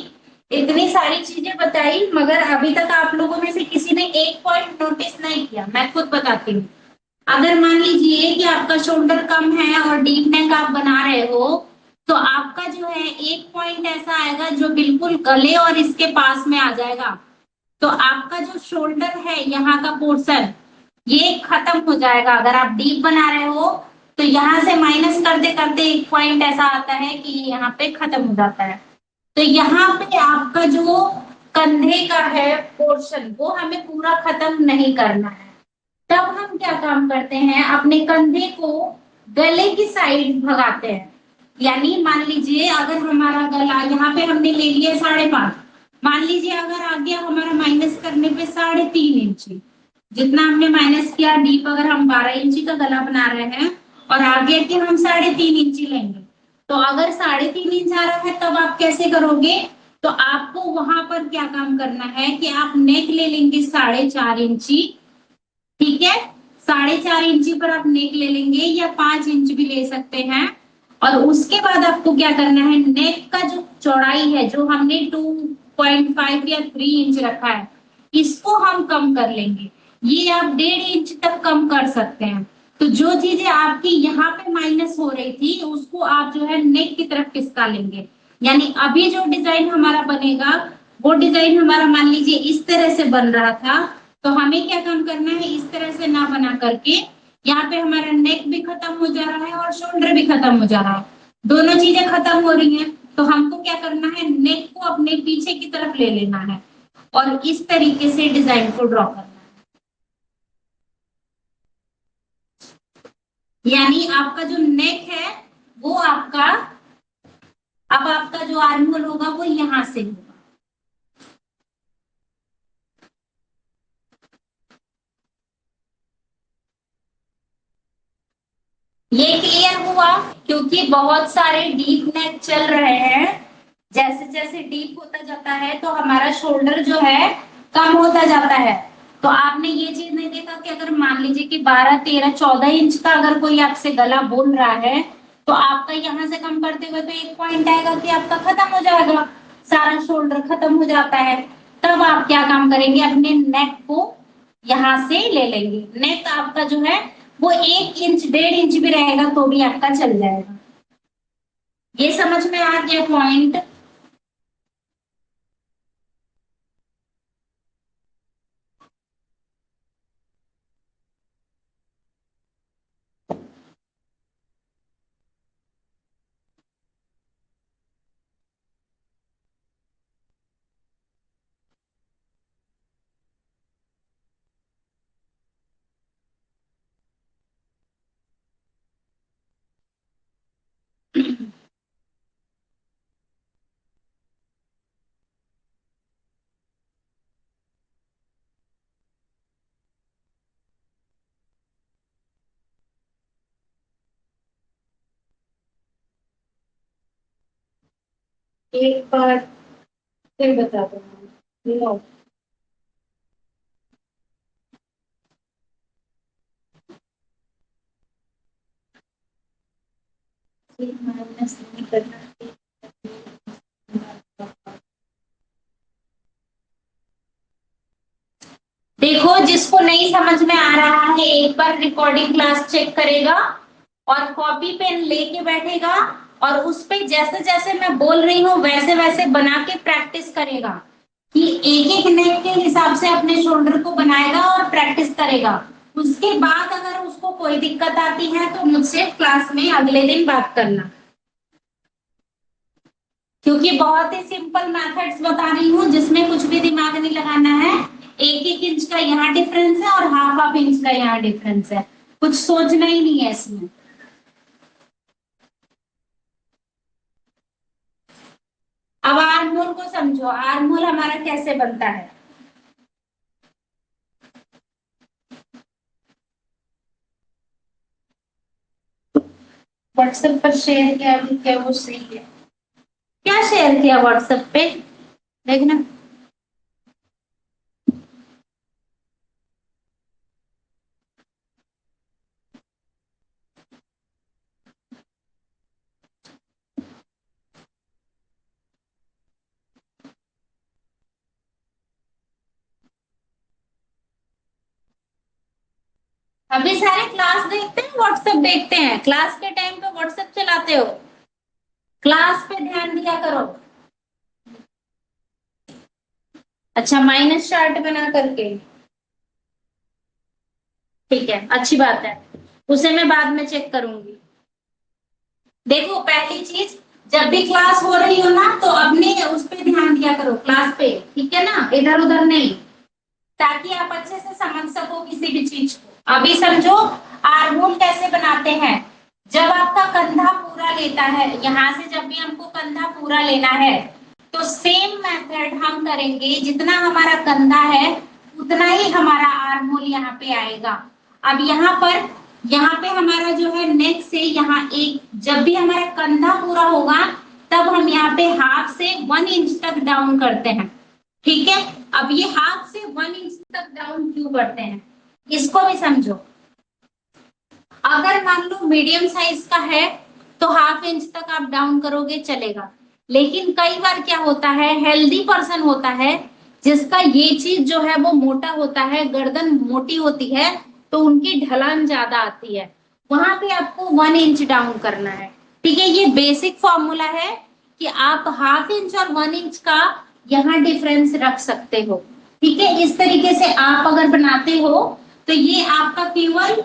इतनी सारी चीजें बताई मगर अभी तक आप लोगों में से किसी ने एक पॉइंट नोटिस नहीं किया। मैं खुद बताती हूँ। अगर मान लीजिए कि आपका शोल्डर कम है और डीप नेक आप बना रहे हो, तो आपका जो है एक पॉइंट ऐसा आएगा जो बिल्कुल गले और इसके पास में आ जाएगा। तो आपका जो शोल्डर है यहाँ का पोर्शन, ये खत्म हो जाएगा। अगर आप डीप बना रहे हो तो यहाँ से माइनस करते करते एक पॉइंट ऐसा आता है कि यहाँ पे खत्म हो जाता है। तो यहाँ पे आपका जो कंधे का है पोर्शन, वो हमें पूरा खत्म नहीं करना है। तब हम क्या काम करते हैं, अपने कंधे को गले की साइड भगाते हैं। यानी मान लीजिए अगर हमारा गला यहाँ पे हमने ले लिया 5.5, मान लीजिए अगर आ गया हमारा माइनस करने पे 3.5 इंची, जितना हमने माइनस किया डीप, अगर हम 12 इंची का गला बना रहे हैं और आगे के हम 3.5 इंची लेंगे, तो अगर 3.5 इंच आ रहा है तब आप कैसे करोगे। तो आपको वहां पर क्या काम करना है कि आप नेक ले लेंगे 4.5 इंची। ठीक है, 4.5 इंची पर आप नेक ले लेंगे या 5 इंच भी ले सकते हैं। और उसके बाद आपको क्या करना है, नेक का जो चौड़ाई है जो हमने 2.5 या 3 इंच रखा है, इसको हम कम कर लेंगे। ये आप 1.5 इंच तक कम कर सकते हैं। तो जो चीजें आपकी यहाँ पे माइनस हो रही थी उसको आप जो है नेक की तरफ खिसका लेंगे। यानी अभी जो डिजाइन हमारा बनेगा, वो डिजाइन हमारा मान लीजिए इस तरह से बन रहा था, तो हमें क्या काम करना है, इस तरह से ना बना करके यहाँ पे हमारा नेक भी खत्म हो जा रहा है और शोल्डर भी खत्म हो जा रहा है, दोनों चीजें खत्म हो रही हैं। तो हमको क्या करना है, नेक को अपने पीछे की तरफ ले लेना है और इस तरीके से डिजाइन को ड्रॉ करना है। यानी आपका जो नेक है वो आपका, अब आपका जो आर्म होल होगा वो यहाँ से होगा। ये क्लियर हुआ, क्योंकि बहुत सारे डीप नेक चल रहे हैं। जैसे जैसे डीप होता जाता है तो हमारा शोल्डर जो है कम होता जाता है। तो आपने ये चीज नहीं देखा कि अगर मान लीजिए कि 12, 13, 14 इंच का अगर कोई आपसे गला बोल रहा है, तो आपका यहाँ से कम करते हुए तो एक पॉइंट आएगा कि आपका खत्म हो जाएगा, सारा शोल्डर खत्म हो जाता है। तब आप क्या काम करेंगे, अपने नेक को यहाँ से ले लेंगे। नेक आपका जो है वो 1 इंच 1.5 इंच भी रहेगा तो भी आपका चल जाएगा। ये समझ में आ गया पॉइंट। एक बार फिर बता दो। माइनस नहीं करना। देखो, जिसको नहीं समझ में आ रहा है एक बार रिकॉर्डिंग क्लास चेक करेगा और कॉपी पेन लेके बैठेगा और उस पे जैसे जैसे मैं बोल रही हूँ वैसे वैसे बना के प्रैक्टिस करेगा कि एक एक नेक के हिसाब से अपने शोल्डर को बनाएगा और प्रैक्टिस करेगा। उसके बाद अगर उसको कोई दिक्कत आती है तो मुझसे क्लास में अगले दिन बात करना, क्योंकि बहुत ही सिंपल मेथड्स बता रही हूँ जिसमें कुछ भी दिमाग नहीं लगाना है। एक एक इंच का यहाँ डिफरेंस है और हाफ हाफ इंच का यहाँ डिफरेंस है, कुछ सोचना ही नहीं है इसमें। अब आर्महोल को समझो, आर्महोल हमारा कैसे बनता है। व्हाट्सएप पर शेयर किया भी क्या वो सही है? क्या शेयर किया व्हाट्सएप पे, देखना। अभी सारे क्लास देखते हैं, व्हाट्सएप देखते हैं, क्लास के टाइम पे व्हाट्सएप चलाते हो? क्लास पे ध्यान दिया करो। अच्छा, माइनस चार्ट बना करके, ठीक है, अच्छी बात है, उसे मैं बाद में चेक करूंगी। देखो, पहली चीज, जब भी क्लास हो रही हो ना तो अपने उस पे ध्यान दिया करो, क्लास पे, ठीक है ना, इधर उधर नहीं, ताकि आप अच्छे से समझ सको किसी भी चीज को। अभी समझो, आर्महोल कैसे बनाते हैं। जब आपका कंधा पूरा लेता है, यहाँ से जब भी हमको कंधा पूरा लेना है तो सेम मेथड हम करेंगे, जितना हमारा कंधा है उतना ही हमारा आर्महोल यहाँ पे आएगा। अब यहाँ पे हमारा जो है नेक से यहाँ एक, जब भी हमारा कंधा पूरा होगा तब हम यहाँ पे हाफ से 1 इंच तक डाउन करते हैं, ठीक है। अब ये हाफ से 1 इंच तक डाउन क्यों करते हैं, इसको भी समझो। अगर मान लो मीडियम साइज का है तो हाफ इंच तक आप डाउन करोगे, चलेगा। लेकिन कई बार क्या होता है, हेल्दी पर्सन होता है जिसका ये चीज जो है वो मोटा होता है, गर्दन मोटी होती है, तो उनकी ढलान ज्यादा आती है, वहां पे आपको 1 इंच डाउन करना है, ठीक है। ये बेसिक फॉर्मूला है कि आप हाफ इंच और 1 इंच का यहाँ डिफरेंस रख सकते हो, ठीक है। इस तरीके से आप अगर बनाते हो तो ये आपका केवल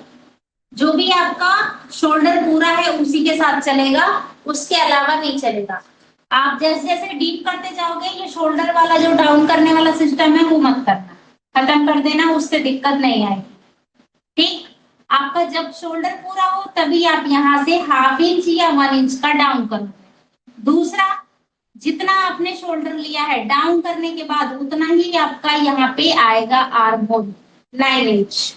जो भी आपका शोल्डर पूरा है उसी के साथ चलेगा, उसके अलावा नहीं चलेगा। आप जैसे जैसे डीप करते जाओगे ये शोल्डर वाला जो डाउन करने वाला सिस्टम है वो मत करना, खत्म कर देना, उससे दिक्कत नहीं आएगी, ठीक। आपका जब शोल्डर पूरा हो तभी आप यहाँ से हाफ इंच या 1 इंच का डाउन करोगे। दूसरा, जितना आपने शोल्डर लिया है डाउन करने के बाद उतना ही आपका यहाँ पे आएगा आर्म होल, 9 इंच।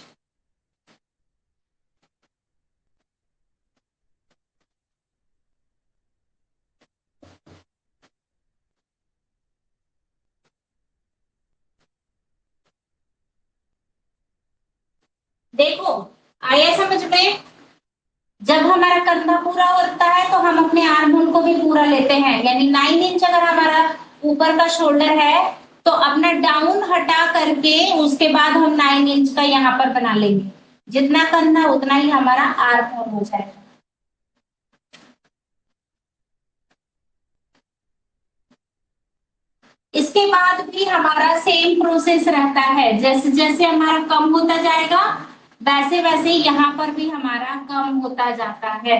देखो, आया समझ में। जब हमारा कंधा पूरा होता है तो हम अपने आर्म होल को भी पूरा लेते हैं, यानी 9 इंच अगर हमारा ऊपर का शोल्डर है तो अपना डाउन हटा करके उसके बाद हम 9 इंच का यहाँ पर बना लेंगे, जितना कंधा उतना ही हमारा आर्म होल हो जाएगा। इसके बाद भी हमारा सेम प्रोसेस रहता है, जैसे जैसे हमारा कम होता जाएगा वैसे वैसे यहाँ पर भी हमारा कम होता जाता है।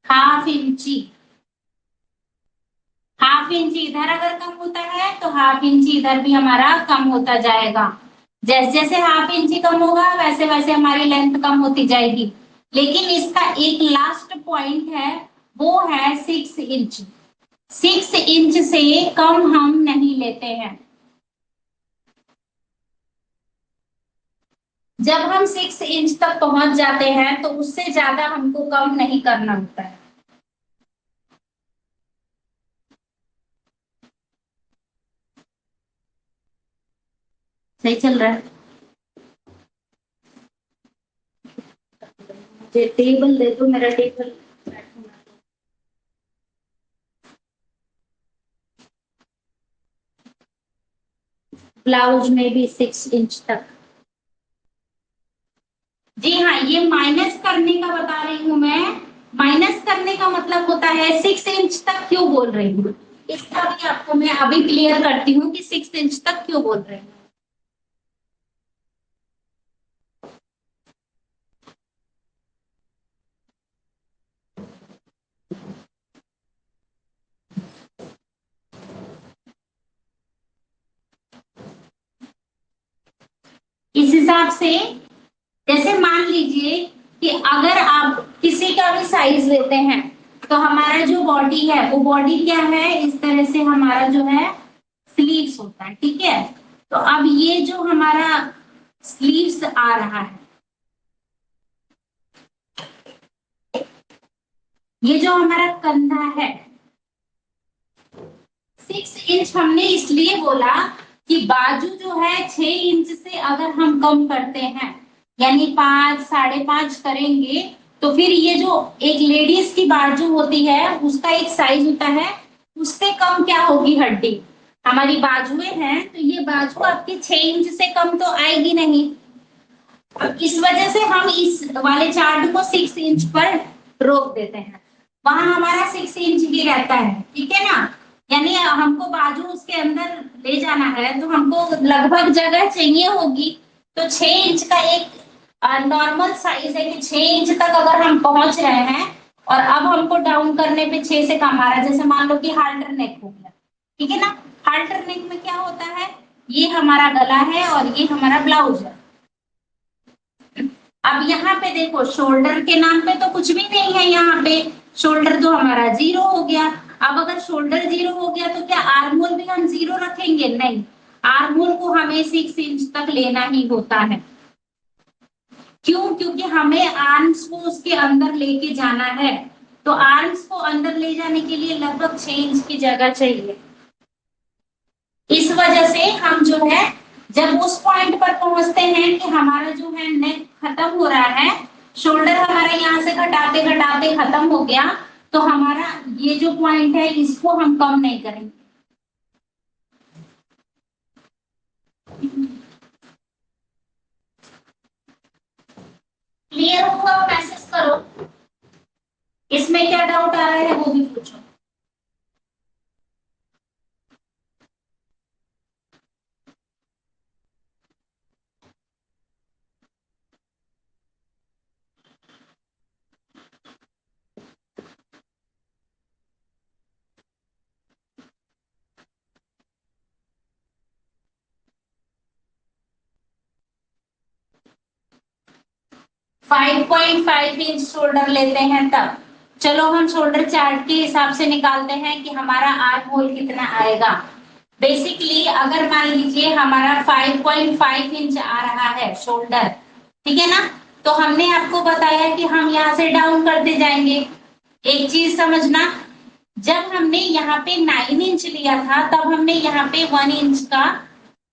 हाफ इंची, हाफ इंच इधर अगर कम होता है तो हाफ इंच इधर भी हमारा कम होता जाएगा। जैसे जैसे हाफ इंच कम होगा वैसे वैसे हमारी लेंथ कम होती जाएगी। लेकिन इसका एक लास्ट पॉइंट है, वो है 6 इंच। 6 इंच से कम हम नहीं लेते हैं। जब हम 6 इंच तक पहुंच जाते हैं तो उससे ज्यादा हमको कम नहीं करना होता है। सही चल रहा है। मुझे टेबल दे दो, मेरा टेबल। ब्लाउज में भी 6 इंच तक। जी हाँ, ये माइनस करने का बता रही हूँ मैं। माइनस करने का मतलब होता है 6 इंच तक क्यों बोल रही हूँ, इसका भी आपको मैं अभी क्लियर करती हूँ कि 6 इंच तक क्यों बोल रही हूँ। इस हिसाब से, जैसे मान लीजिए कि अगर आप किसी का भी साइज लेते हैं, तो हमारा जो बॉडी है वो बॉडी क्या है, इस तरह से हमारा जो है स्लीव्स होता है, ठीक है। तो अब ये जो हमारा स्लीव्स आ रहा है, ये जो हमारा कंधा है, 6 इंच हमने इसलिए बोला कि बाजू जो है 6 इंच से अगर हम कम करते हैं, यानी 5, 5.5 करेंगे, तो फिर ये जो एक लेडीज की बाजू होती है उसका एक साइज होता है, उससे कम क्या होगी हड्डी, हमारी बाजुएं हैं, तो ये बाजू आपकी 6 इंच से कम तो आएगी नहीं। अब इस वजह से हम इस वाले चार्ट को 6 इंच पर रोक देते हैं, वहां हमारा 6 इंच ही रहता है, ठीक है ना। यानी हमको बाजू उसके अंदर ले जाना है तो हमको लगभग जगह चाहिए होगी, तो 6 इंच का एक नॉर्मल साइज है कि 6 इंच तक अगर हम पहुंच रहे हैं, और अब हमको डाउन करने पे 6 से कम आ रहा है, जैसे मान लो कि हाल्टर नेक हो गया, ठीक है ना। हाल्टर नेक में क्या होता है, ये हमारा गला है और ये हमारा ब्लाउज है। अब यहाँ पे देखो, शोल्डर के नाम पे तो कुछ भी नहीं है, यहाँ पे शोल्डर तो हमारा 0 हो गया। अब अगर शोल्डर 0 हो गया तो क्या आर्म होल भी हम 0 रखेंगे, नहीं, आर्म होल को हमें 6 इंच तक लेना ही होता है। क्यों, क्योंकि हमें आर्म्स को उसके अंदर लेके जाना है, तो आर्म्स को अंदर ले जाने के लिए लगभग 6 इंच की जगह चाहिए। इस वजह से हम जो है, जब उस पॉइंट पर पहुंचते हैं कि हमारा जो है नेक खत्म हो रहा है, शोल्डर हमारा यहाँ से घटाते घटाते खत्म हो गया, तो हमारा ये जो पॉइंट है इसको हम कम नहीं करेंगे। क्लियर हुआ, मैसेज करो, इसमें क्या डाउट आ रहा है वो भी पूछो। 5.5 इंच शोल्डर लेते हैं तब, चलो हम शोल्डर चार्ट के हिसाब से निकालते हैं कि हमारा आर्म होल कितना आएगा। बेसिकली अगर मान लीजिए हमारा 5.5 इंच आ रहा है शोल्डर, ठीक है ना, तो हमने आपको बताया कि हम यहाँ से डाउन करते जाएंगे। एक चीज समझना, जब हमने यहाँ पे 9 इंच लिया था तब हमने यहाँ पे 1 इंच का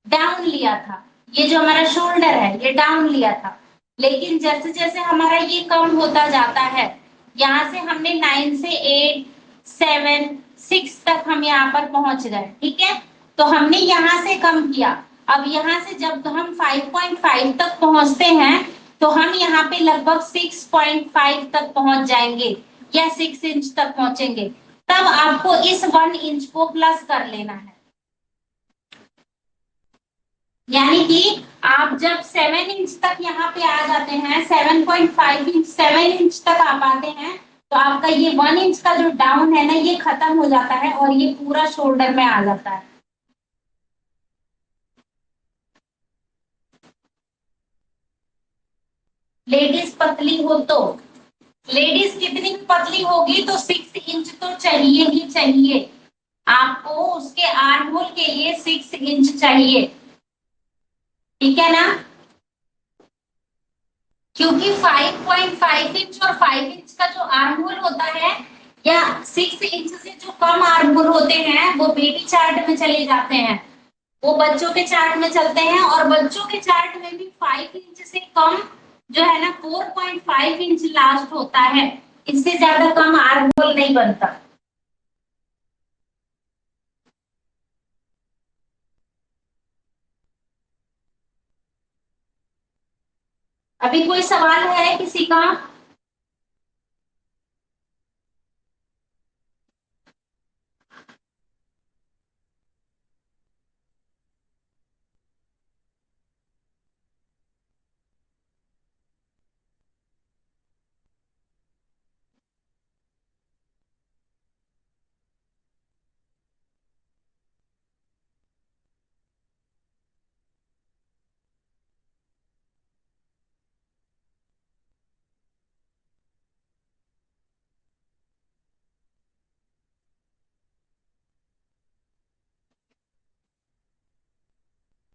डाउन लिया था, ये जो हमारा शोल्डर है ये डाउन लिया था। लेकिन जैसे जैसे हमारा ये कम होता जाता है, यहाँ से हमने 9 से 8, 7, 6 तक हम यहाँ पर पहुंच गए, ठीक है। तो हमने यहाँ से कम किया, अब यहाँ से जब हम 5.5 तक पहुंचते हैं, तो हम यहाँ पे लगभग 6.5 तक पहुंच जाएंगे, या 6 इंच तक पहुंचेंगे। तब आपको इस 1 इंच को प्लस कर लेना है, यानी कि आप जब 7 इंच तक यहाँ पे आ जाते हैं, 7.5 इंच, 7 इंच तक आप आते हैं, तो आपका ये 1 इंच का जो डाउन है ना ये खत्म हो जाता है और ये पूरा शोल्डर में आ जाता है। लेडीज पतली हो तो, लेडीज कितनी पतली होगी तो 6 इंच तो चाहिए ही चाहिए, आपको उसके आर्म होल के लिए 6 इंच चाहिए, ठीक है ना। क्योंकि 5.5 इंच और 5 इंच का जो आर्म होल होता है, या 6 इंच से जो कम आर्म होल होते हैं वो बेबी चार्ट में चले जाते हैं, वो बच्चों के चार्ट में चलते हैं, और बच्चों के चार्ट में भी 5 इंच से कम जो है ना 4.5 इंच लास्ट होता है, इससे ज्यादा कम आर्म होल नहीं बनता। अभी कोई सवाल है किसी का?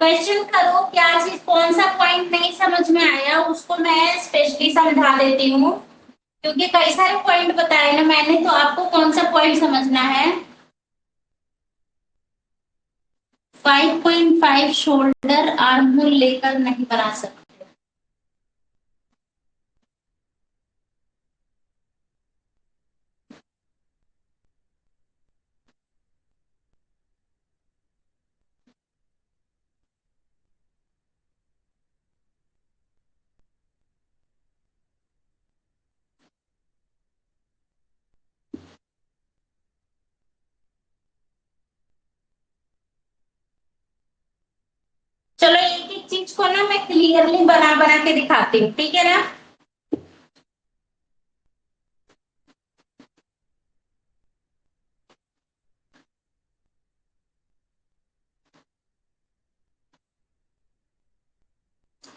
क्वेश्चन करो, क्या चीज, कौन सा पॉइंट नहीं समझ में आया उसको मैं स्पेशली समझा देती हूँ, क्योंकि कई सारे पॉइंट बताए ना मैंने, तो आपको कौन सा पॉइंट समझना है? 5.5 शोल्डर आर्म होल लेकर नहीं बना सकते। चलो एक एक चीज को ना मैं क्लियरली बना बना के दिखाती हूँ, ठीक है ना?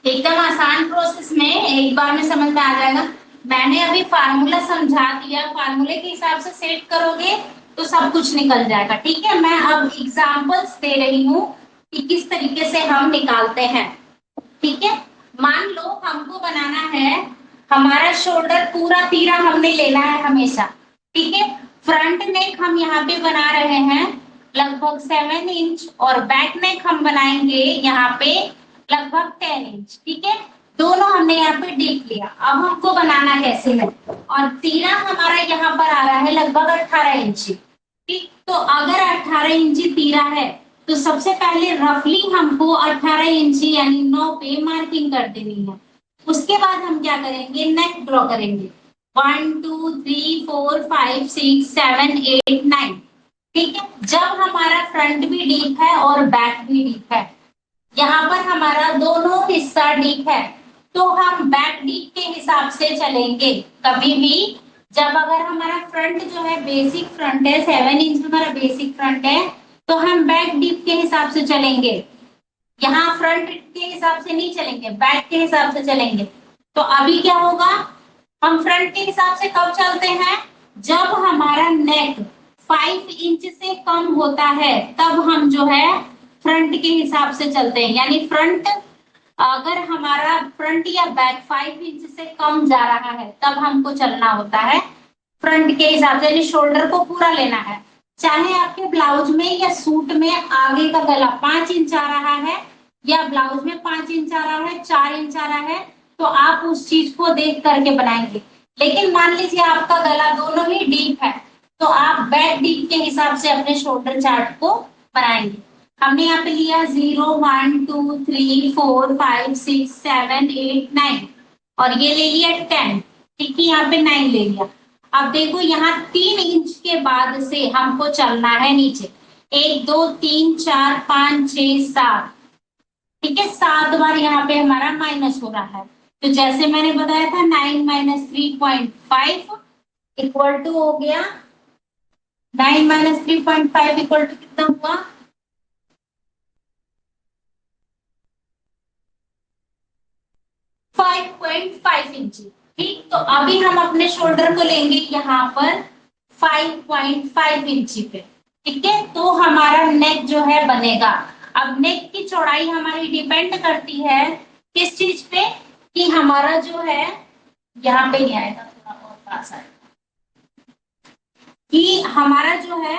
एकदम आसान प्रोसेस में एक बार में समझ में आ जाएगा। मैंने अभी फार्मूला समझा दिया, फार्मूले के हिसाब से सेट करोगे तो सब कुछ निकल जाएगा, ठीक है? मैं अब एग्जांपल्स दे रही हूँ कि किस तरीके से हम निकालते हैं, ठीक है? मान लो हमको बनाना है, हमारा शोल्डर पूरा तीरा हमने लेना है हमेशा, ठीक है? फ्रंट नेक हम यहाँ पे बना रहे हैं लगभग 7 इंच, और बैक नेक हम बनाएंगे यहाँ पे लगभग 10 इंच, ठीक है? दोनों हमने यहाँ पे देख लिया। अब हमको बनाना कैसे है, और तीरा हमारा यहाँ पर आ रहा है लगभग 18 इंची, ठीक? तो अगर 18 इंची तीरा है तो सबसे पहले रफली हमको 18 इंची यानी 9 पे मार्किंग कर देनी है। उसके बाद हम क्या करेंगे, नेक ड्रॉ करेंगे। 1 2 3 4 5 6 7 8 9, ठीक है? जब हमारा फ्रंट भी डीप है और बैक भी डीप है, यहाँ पर हमारा दोनों हिस्सा डीप है, तो हम बैक डीप के हिसाब से चलेंगे। कभी भी जब अगर हमारा फ्रंट जो है बेसिक फ्रंट है, 7 इंच हमारा बेसिक फ्रंट है, तो हम बैक डीप के हिसाब से चलेंगे। यहाँ फ्रंट के हिसाब से नहीं चलेंगे, बैक के हिसाब से चलेंगे। तो अभी क्या होगा, हम फ्रंट के हिसाब से कब चलते हैं, जब हमारा नेक 5 इंच से कम होता है तब हम जो है फ्रंट के हिसाब से चलते हैं। यानी फ्रंट, अगर हमारा फ्रंट या बैक 5 इंच से कम जा रहा है तब हमको चलना होता है फ्रंट के हिसाब से, यानी शोल्डर को पूरा लेना है। चाहे आपके ब्लाउज में या सूट में आगे का गला 5 इंच आ रहा है, या ब्लाउज में 5 इंच आ रहा है, 4 इंच आ रहा है, तो आप उस चीज को देख करके बनाएंगे। लेकिन मान लीजिए आपका गला दोनों ही डीप है, तो आप बैक डीप के हिसाब से अपने शोल्डर चार्ट को बनाएंगे। हमने यहाँ पे लिया 0 1 2 3 4 5 6 7 8 9, और ये ले लिया 10, ठीक है? यहाँ पे 9 ले लिया। अब देखो यहाँ 3 इंच के बाद से हमको चलना है नीचे, 1 2 3 4 5 6 7, ठीक है? 7 बार यहाँ पे हमारा माइनस हो रहा है। तो जैसे मैंने बताया था 9 - 3.5 इक्वल टू हो गया, 9 - 3.5 इक्वल टू कितना हुआ, 5.5 इंची, ठीक? तो अभी हम अपने शोल्डर को लेंगे यहाँ पर 5.5 इंची पे, ठीक है? तो हमारा नेक जो है बनेगा। अब नेक की चौड़ाई हमारी डिपेंड करती है किस चीज पे, कि हमारा जो है, यहाँ पे नहीं आएगा, थोड़ा और पास आएगा, कि हमारा जो है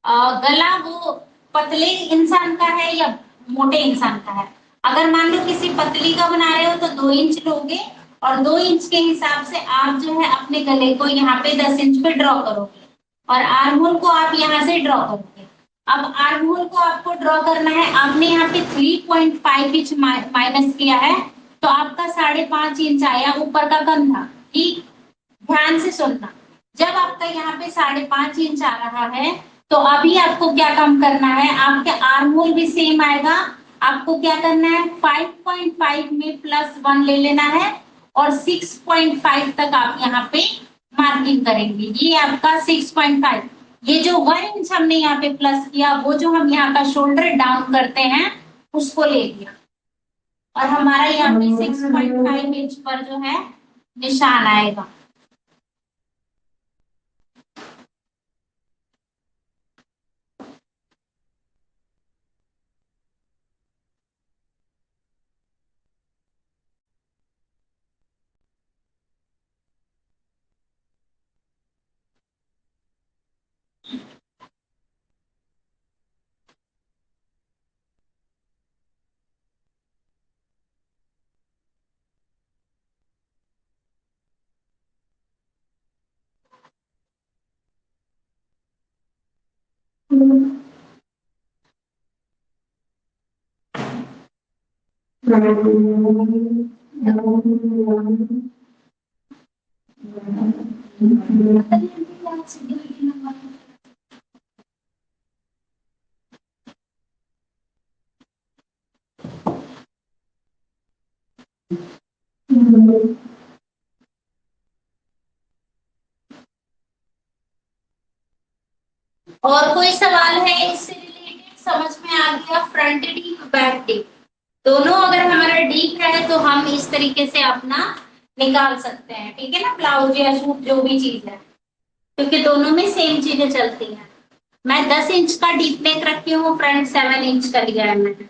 गला वो पतले इंसान का है या मोटे इंसान का है। अगर मान लो किसी पतली का बना रहे हो तो 2 इंच लोगे, और 2 इंच के हिसाब से आप जो है अपने गले को यहाँ पे 10 इंच पे ड्रॉ करोगे, और आर्म होल को आप यहाँ से ड्रॉ करोगे। अब आर्म होल को आपको ड्रॉ करना है, आपने यहाँ पे 3.5 इंच माइनस किया है, तो आपका 5.5 इंच आया ऊपर का कंधा। ठीक, ध्यान से सुनना, जब आपका यहाँ पे 5.5 इंच आ रहा है, तो अभी आपको क्या काम करना है, आपके आर्म होल भी सेम आएगा। आपको क्या करना है, 5.5 में +1 ले लेना है, और 6.5 तक आप यहाँ पे मार्किंग करेंगे। ये आपका 6.5, ये जो 1 इंच हमने यहाँ पे प्लस किया, वो जो हम यहाँ का शोल्डर डाउन करते हैं उसको ले लिया, और हमारा यहाँ पे 6.5 इंच पर जो है निशान आएगा। और कोई सवाल है इससे रिलेटेड? समझ में आ गया? फ्रंट डीप, बैक डीप दोनों अगर हमारा डीप है तो हम इस तरीके से अपना निकाल सकते हैं, ठीक है ना, ब्लाउज या सूट जो भी चीज है, क्योंकि दोनों में सेम चीजें चलती हैं। मैं 10 इंच का डीप नेक रखी हूँ, फ्रंट 7 इंच का लिया है मैंने।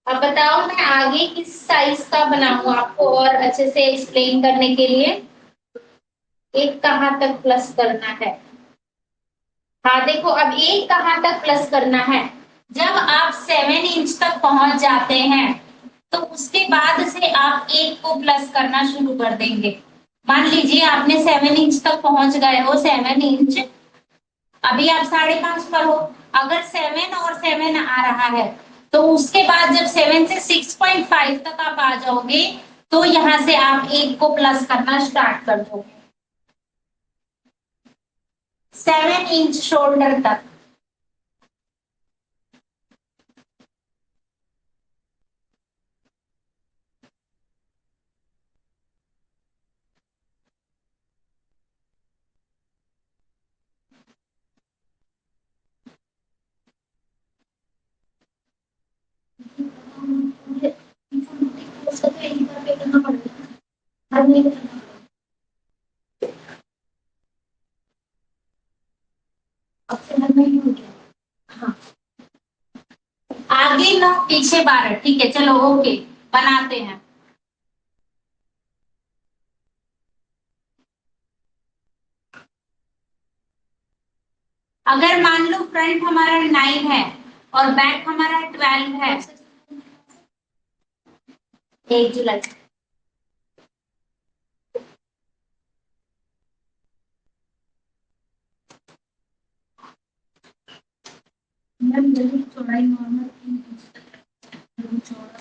अब बताओ मैं आगे किस साइज का बनाऊं आपको और अच्छे से एक्सप्लेन करने के लिए। एक कहाँ तक प्लस करना है? हाँ देखो, अब एक कहाँ तक प्लस करना है, जब आप 7 इंच तक पहुंच जाते हैं तो उसके बाद से आप एक को प्लस करना शुरू कर देंगे। मान लीजिए आपने 7 इंच तक पहुंच गए हो, 7 इंच, अभी आप 5.5 पर हो, अगर 7 और 7 आ रहा है तो उसके बाद जब 7 से 6.5 तक आप आ जाओगे तो यहां से आप एक को प्लस करना स्टार्ट कर दोगे, 7 इंच शोल्डर तक। हाँ, आगे 9 पीछे 12, ठीक है, चलो ओके, बनाते हैं। अगर मान लो फ्रंट हमारा 9 है और बैक हमारा 12 है, 1 जुलाई। मैम जल्दी चौड़ाई नॉर्मल 3 इंच तक चौड़ा।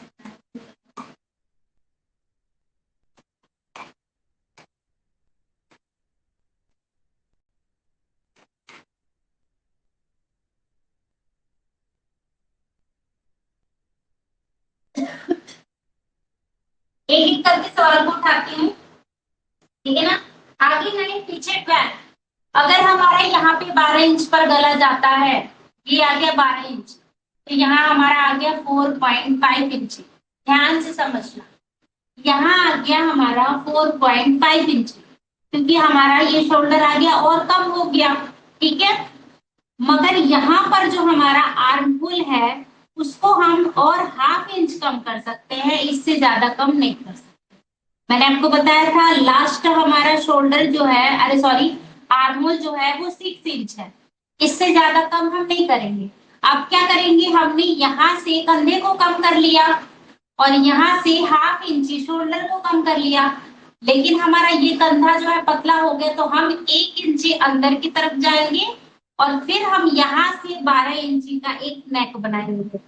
एक एक करके सवाल को उठाती हूँ, ठीक है ना। आगे 9 पीछे 12, अगर हमारा यहाँ पे 12 इंच पर गला जाता है, ये आ गया 12 इंच, तो यहाँ हमारा आ गया 4.5 इंच। ध्यान से समझना, यहाँ आ गया हमारा 4.5 इंच, क्योंकि हमारा ये शोल्डर आ गया और कम हो गया, ठीक है। मगर यहाँ पर जो हमारा आर्म होल है उसको हम और ½ इंच कम कर सकते हैं, इससे ज्यादा कम नहीं कर सकते। मैंने आपको बताया था लास्ट हमारा शोल्डर जो है, अरे सॉरी, आर्मोल जो है वो 6 इंच है, इससे ज्यादा कम हम नहीं करेंगे। अब क्या करेंगे, हमने यहाँ से कंधे को कम कर लिया और यहाँ से ½ इंची शोल्डर को कम कर लिया, लेकिन हमारा ये कंधा जो है पतला हो गया, तो हम 1 इंची अंदर की तरफ जाएंगे और फिर हम यहाँ से 12 इंची का एक नेक बनाएंगे।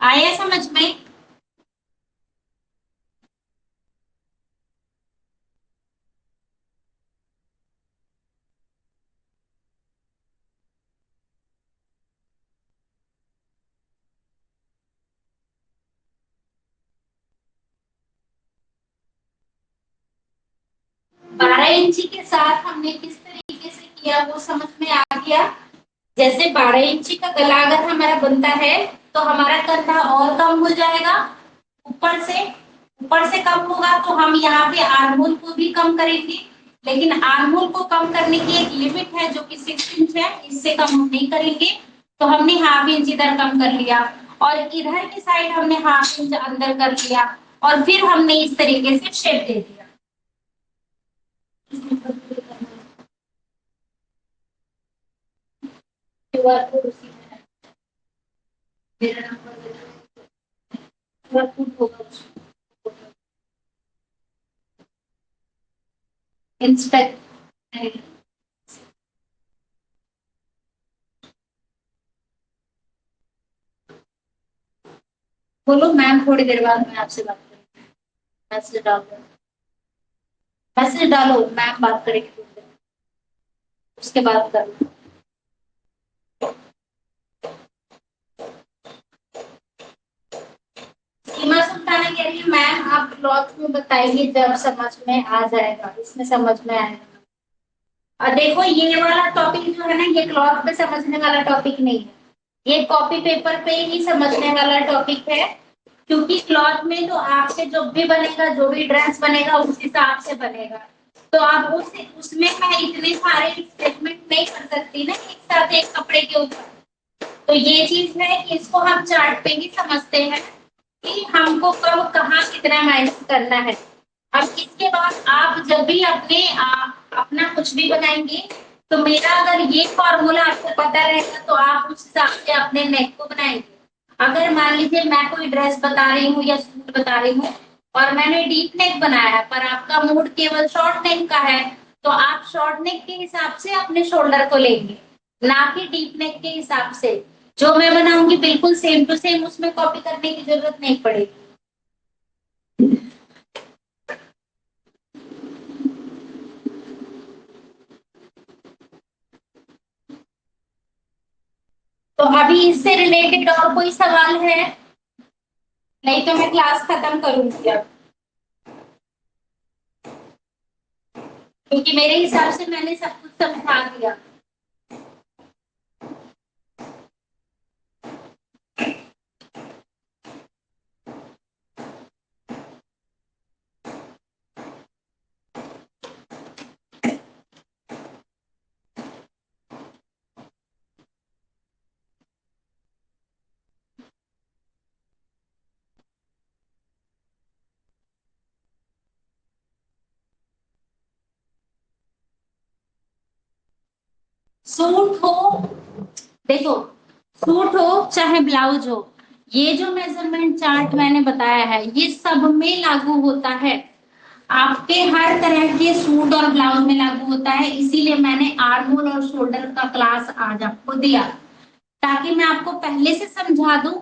आया समझ में? 12 इंची के साथ हमने किस तरीके से किया वो समझ में आ गया। जैसे 12 इंची का गला अगर हमारा बनता है तो हमारा कंधा और कम हो जाएगा, ऊपर से ऊपर से कम होगा, तो हम यहाँ पे आर्मोल को भी कम करेंगे, लेकिन आर्मोल को कम करने की एक लिमिट है जो कि 6 इंच है, इससे कम हम नहीं करेंगे। तो हमने ½ इंच इधर कम कर लिया और इधर की साइड हमने ½ इंच अंदर कर लिया और फिर हमने इस तरीके से शेप दे दिया। QR कोड उसी में है, मेरा नंबर QR कोड होगा इंस्पेक्ट। बोलो मैम, थोड़ी देर बाद मैं आपसे बात करूंगी। मैसेज डालो, मैसेज डालो, मैम बात करेंगे थोड़ी देर, उसके बाद करना। सीमा सुल्ताना कह रही है मैम आप क्लॉथ में बताइए जब समझ में आ जाएगा, इसमें समझ में आएगा। और देखो ये वाला टॉपिक जो है ना, ये क्लॉथ पे समझने वाला टॉपिक नहीं है, ये कॉपी पेपर पे ही समझने वाला टॉपिक है, क्योंकि क्लॉथ में तो आपसे जो भी बनेगा, जो भी ड्रेस बनेगा उस हिसाब से बनेगा। तो आप उसमें मैं इतने सारे स्टेटमेंट नहीं कर सकती ना एक साथ एक कपड़े के ऊपर। तो ये चीज है कि इसको हम चार्ट पे ही समझते हैं कि हमको कब कहाँ कितना माइनस करना है। अब इसके बाद आप जब भी अपना कुछ भी बनाएंगे, तो मेरा अगर ये फॉर्मूला आपको पता रहेगा तो आप उस हिसाब से अपने नेक को बनाएंगे। अगर मान लीजिए मैं कोई ड्रेस बता रही हूँ या सूट बता रही हूँ और मैंने डीप नेक बनाया है, पर आपका मूड केवल शॉर्ट नेक का है, तो आप शॉर्ट नेक के हिसाब से अपने शोल्डर को लेंगे, ना कि डीप नेक के हिसाब से। जो मैं बनाऊंगी बिल्कुल सेम टू सेम उसमें कॉपी करने की जरूरत नहीं पड़ेगी। तो अभी इससे रिलेटेड और कोई सवाल है? नहीं तो मैं क्लास खत्म करूंगी अब, क्योंकि मेरे हिसाब से मैंने सब कुछ समझा दिया। सूट हो, देखो, सूट हो चाहे ब्लाउज हो, ये जो मेजरमेंट चार्ट मैंने बताया है ये सब में लागू होता है, आपके हर तरह के सूट और ब्लाउज में लागू होता है। इसीलिए मैंने आर्मोल और शोल्डर का क्लास आज आपको दिया, ताकि मैं आपको पहले से समझा दूं।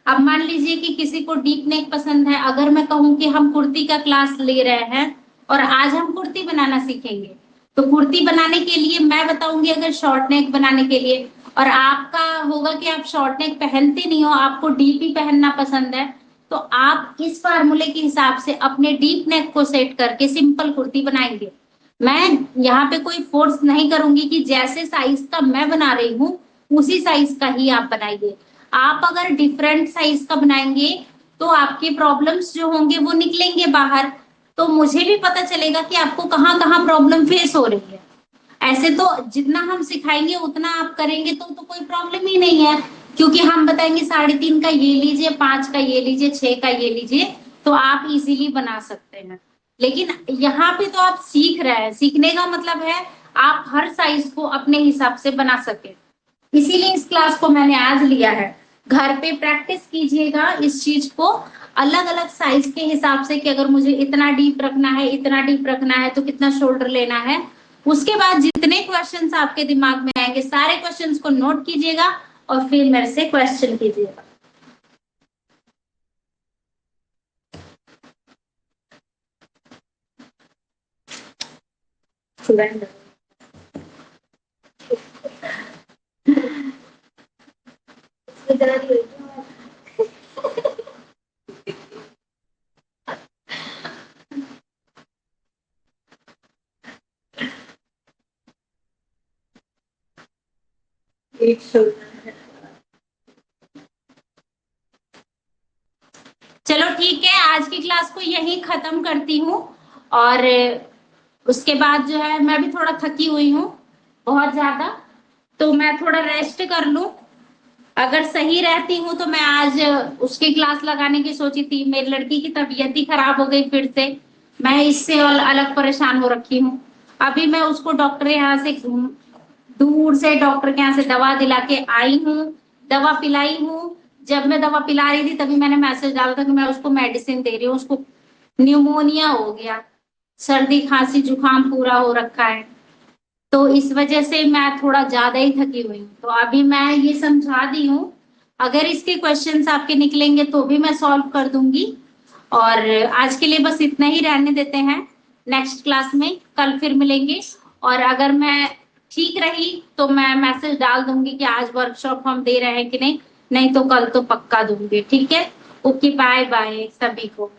अब मान लीजिए कि किसी को डीप नेक पसंद है, अगर मैं कहूँ कि हम कुर्ती का क्लास ले रहे हैं और आज हम कुर्ती बनाना सीखेंगे, तो कुर्ती बनाने के लिए मैं बताऊंगी अगर शॉर्ट नेक बनाने के लिए, और आपका होगा कि आप शॉर्ट नेक पहनते नहीं हो, आपको डीप ही पहनना पसंद है, तो आप इस फार्मूले के हिसाब से अपने डीप नेक को सेट करके सिंपल कुर्ती बनाएंगे। मैं यहाँ पे कोई फोर्स नहीं करूंगी कि जैसे साइज का मैं बना रही हूँ उसी साइज का ही आप बनाइए। आप अगर डिफरेंट साइज का बनाएंगे तो आपके प्रॉब्लम्स जो होंगे वो निकलेंगे बाहर। तो मुझे भी पता चलेगा कि आपको कहाँ कहाँ प्रॉब्लम फेस हो रही है। ऐसे तो जितना हम सिखाएंगे उतना आप करेंगे तो कोई प्रॉब्लम ही नहीं है, क्योंकि हम बताएंगे 3.5 का ये लीजिए, 5 का ये लीजिए, 6 का ये लीजिए, तो आप इजीली बना सकते हैं। लेकिन यहाँ पे तो आप सीख रहे हैं, सीखने का मतलब है आप हर साइज को अपने हिसाब से बना सके। इसीलिए इस क्लास को मैंने आज लिया है। घर पे प्रैक्टिस कीजिएगा इस चीज को, अलग अलग साइज के हिसाब से कि अगर मुझे इतना डीप रखना है, इतना डीप रखना है तो कितना शोल्डर लेना है। उसके बाद जितने क्वेश्चंस आपके दिमाग में आएंगे सारे क्वेश्चंस को नोट कीजिएगा और फिर मेरे से क्वेश्चन कीजिएगा। एक शोल्डर। चलो ठीक है, आज की क्लास को यहीं खत्म करती हूँ। और उसके बाद जो है मैं भी थोड़ा थकी हुई हूँ बहुत ज्यादा, तो मैं थोड़ा रेस्ट कर लूं। अगर सही रहती हूँ तो मैं आज उसकी क्लास लगाने की सोची थी, मेरी लड़की की तबीयत ही खराब हो गई फिर से। मैं इससे अलग परेशान हो रखी हूँ। अभी मैं उसको डॉक्टर यहाँ से दूर से डॉक्टर के यहाँ से दवा दिला के आई हूँ, दवा पिलाई हूँ। जब मैं दवा पिला रही थी तभी मैंने मैसेज डाला था कि मैं उसको मेडिसिन दे रही हूँ, उसको न्यूमोनिया हो गया, सर्दी खांसी जुकाम पूरा हो रखा है। तो इस वजह से मैं थोड़ा ज्यादा ही थकी हुई हूँ, तो अभी मैं ये समझा दी हूँ। अगर इसके क्वेश्चंस आपके निकलेंगे तो भी मैं सॉल्व कर दूंगी। और आज के लिए बस इतना ही रहने देते हैं, नेक्स्ट क्लास में कल फिर मिलेंगे। और अगर मैं ठीक रही तो मैं मैसेज डाल दूंगी कि आज वर्कशॉप हम दे रहे हैं कि नहीं, नहीं तो कल तो पक्का दूंगी। ठीक है, ओके, बाय बाय सभी को।